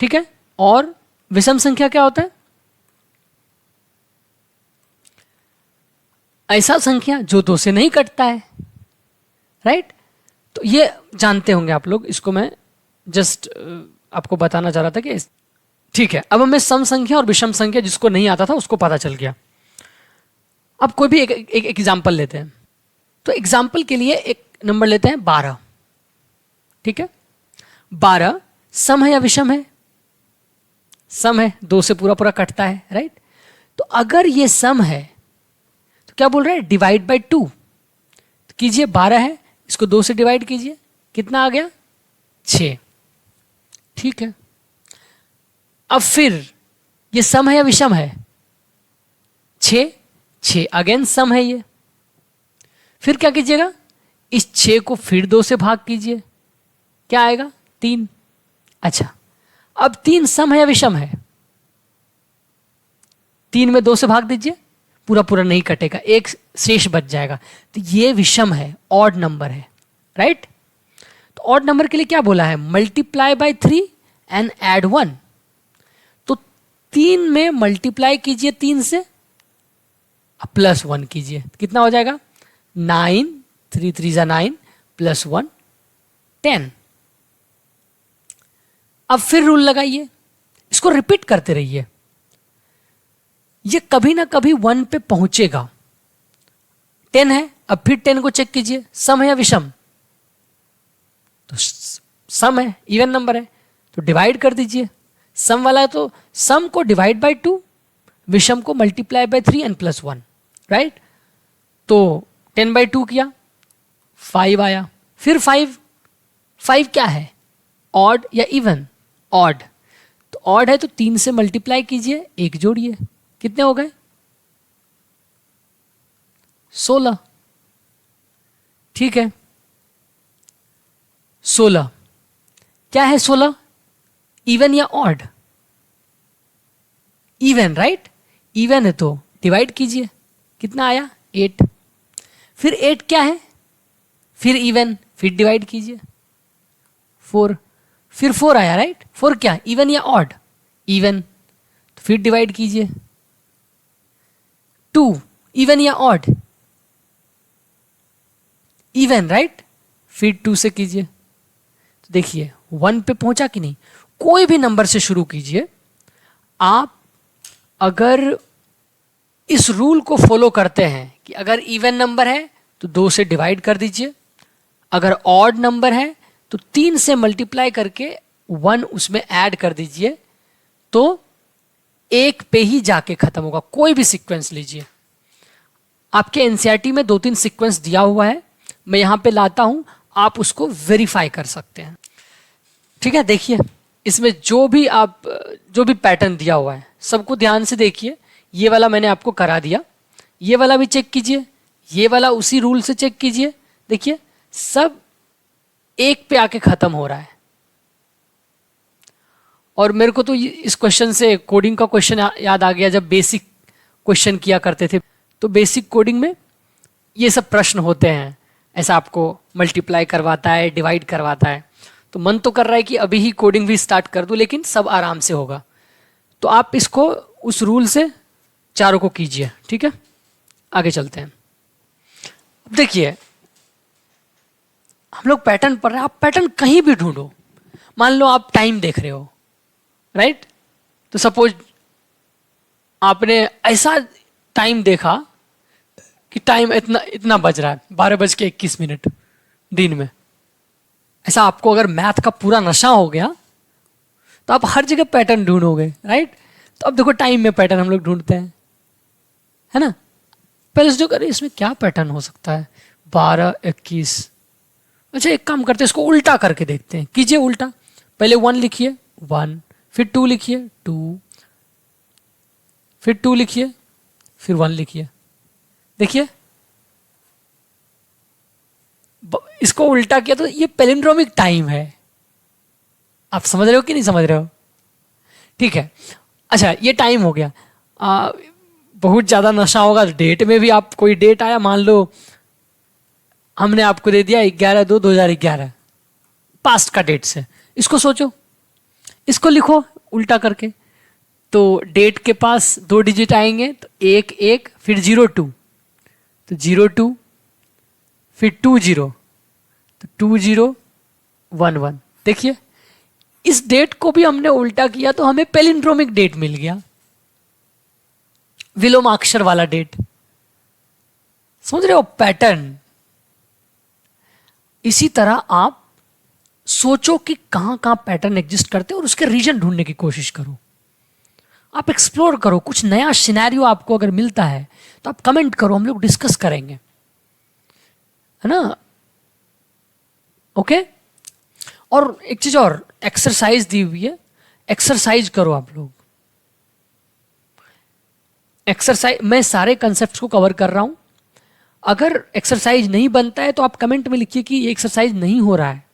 ठीक है। और विषम संख्या क्या होता है? ऐसा संख्या जो 2 से नहीं कटता है, राइट। तो ये जानते होंगे आप लोग, इसको मैं जस्ट आपको बताना चाह रहा था कि ठीक है। अब हमें सम संख्या और विषम संख्या जिसको नहीं आता था उसको पता चल गया। अब कोई भी एक एग्जाम्पल लेते हैं। तो एग्जाम्पल के लिए एक नंबर लेते हैं 12, ठीक है। 12 सम है या विषम है? सम है, 2 से पूरा पूरा कटता है, राइट। तो अगर ये सम है तो क्या बोल रहे हैं? डिवाइड बाय 2 कीजिए। 12 है, इसको 2 से डिवाइड कीजिए, कितना आ गया? 6, ठीक है। अब फिर ये सम है या विषम है? 6 6 अगेन सम है ये। फिर क्या कीजिएगा, इस 6 को फिर 2 से भाग कीजिए, क्या आएगा? 3। अच्छा, अब 3 सम है या विषम है? 3 में 2 से भाग दीजिए, पूरा पूरा नहीं कटेगा, एक शेष बच जाएगा, तो ये विषम है, ऑड नंबर है, राइट? तो ऑड नंबर के लिए क्या बोला है? Multiply by 3 and add 1। तो 3 में मल्टीप्लाई कीजिए 3 से, प्लस 1 कीजिए, कितना हो जाएगा? 9, 3 3 जा 9 प्लस 1 10। अब फिर रूल लगाइए, इसको रिपीट करते रहिए, ये कभी ना कभी 1 पे पहुंचेगा। 10 है, अब फिर 10 को चेक कीजिए, सम है या विषम? तो सम है, इवन नंबर है, तो डिवाइड कर दीजिए। सम वाला है तो सम को डिवाइड बाय 2, विषम को multiply by 3 and plus 1, right? तो 10 बाय 2 किया, 5 आया। फिर 5 क्या है? ऑड या इवन? ऑड। तो ऑड है तो 3 से मल्टीप्लाई कीजिए, 1 जोड़िए, कितने हो गए? 16। ठीक है, 16 क्या है? 16 इवन या ऑड? Even, right? इवन है तो डिवाइड कीजिए, कितना आया? 8। फिर 8 क्या है? फिर इवन, फिर डिवाइड कीजिए, 4। फिर 4 आया, राइट? 4 क्या? इवन या ऑड? इवन, तो फिर डिवाइड कीजिए। 2 इवन या ऑड? Even, right? फिर 2 से कीजिए, तो देखिए 1 पे पहुंचा कि नहीं? कोई भी नंबर से शुरू कीजिए, आप अगर इस रूल को फॉलो करते हैं कि अगर इवन नंबर है तो 2 से डिवाइड कर दीजिए, अगर ऑड नंबर है तो 3 से मल्टीप्लाई करके 1 उसमें ऐड कर दीजिए, तो 1 पे ही जाके खत्म होगा। कोई भी सीक्वेंस लीजिए, आपके एनसीईआरटी में 2-3 सीक्वेंस दिया हुआ है, मैं यहां पे लाता हूं, आप उसको वेरीफाई कर सकते हैं। ठीक है, देखिए इसमें जो भी पैटर्न दिया हुआ है सबको ध्यान से देखिए। ये वाला मैंने आपको करा दिया, ये वाला भी चेक कीजिए, ये वाला उसी रूल से चेक कीजिए। देखिए सब 1 पे आके खत्म हो रहा है। और मेरे को तो इस क्वेश्चन से कोडिंग का क्वेश्चन याद आ गया, जब बेसिक क्वेश्चन किया करते थे तो बेसिक कोडिंग में ये सब प्रश्न होते हैं, ऐसा आपको मल्टीप्लाई करवाता है, डिवाइड करवाता है। तो मन तो कर रहा है कि अभी ही कोडिंग भी स्टार्ट कर दूं, लेकिन सब आराम से होगा। तो आप इसको उस रूल से चारों को कीजिए, ठीक है? आगे चलते हैं। अब देखिए हम लोग पैटर्न पढ़ रहे हैं, आप पैटर्न कहीं भी ढूंढो। मान लो आप टाइम देख रहे हो, राइट? तो सपोज आपने ऐसा टाइम देखा कि टाइम इतना इतना बज रहा है, 12:21 दिन में। ऐसा आपको अगर मैथ का पूरा नशा हो गया तो आप हर जगह पैटर्न ढूंढोगे, राइट? तो अब देखो टाइम में पैटर्न हम लोग ढूंढते हैं, है ना? पहले जो करें इसमें क्या पैटर्न हो सकता है? 12:21। अच्छा एक काम करते हैं, इसको उल्टा करके देखते हैं। कीजिए उल्टा, पहले 1 लिखिए 1, फिर 2 लिखिए 2, फिर 2 लिखिए, फिर 1 लिखिए। देखिए इसको उल्टा किया तो ये पैलिंड्रोमिक टाइम है। आप समझ रहे हो कि नहीं समझ रहे हो? ठीक है, अच्छा ये टाइम हो गया। बहुत ज़्यादा नशा होगा तो डेट में भी, आप कोई डेट आया, मान लो हमने आपको दे दिया 11/2/2011, पास्ट का डेट से। इसको सोचो, इसको लिखो उल्टा करके, तो डेट के पास 2 डिजिट आएंगे, तो 1 1 फिर 0 2, तो 0 2 फिर 2 0, तो 2 0 1 1। देखिए इस डेट को भी हमने उल्टा किया तो हमें पैलिंड्रोमिक डेट मिल गया, विलोमाक्षर वाला डेट। समझ रहे हो पैटर्न? इसी तरह आप सोचो कि कहां कहां पैटर्न एग्जिस्ट करते हैं और उसके रीजन ढूंढने की कोशिश करो। आप एक्सप्लोर करो, कुछ नया सिनेरियो आपको अगर मिलता है तो आप कमेंट करो, हम लोग डिस्कस करेंगे, है ना? ओके। और एक चीज और एक्सरसाइज दी हुई है, एक्सरसाइज करो आप लोग। एक्सरसाइज, मैं सारे कंसेप्ट को कवर कर रहा हूं। अगर एक्सरसाइज नहीं बनता है तो आप कमेंट में लिखिए कि ये एक्सरसाइज नहीं हो रहा है,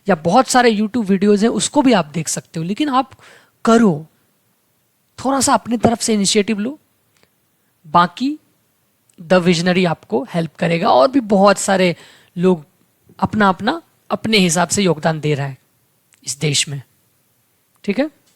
या बहुत सारे यूट्यूब वीडियोज हैं उसको भी आप देख सकते हो, लेकिन आप करो, थोड़ा सा अपनी तरफ से इनिशिएटिव लो। बाकी द विजनरी आपको हेल्प करेगा, और भी बहुत सारे लोग अपना अपना अपने हिसाब से योगदान दे रहा है इस देश में। ठीक है।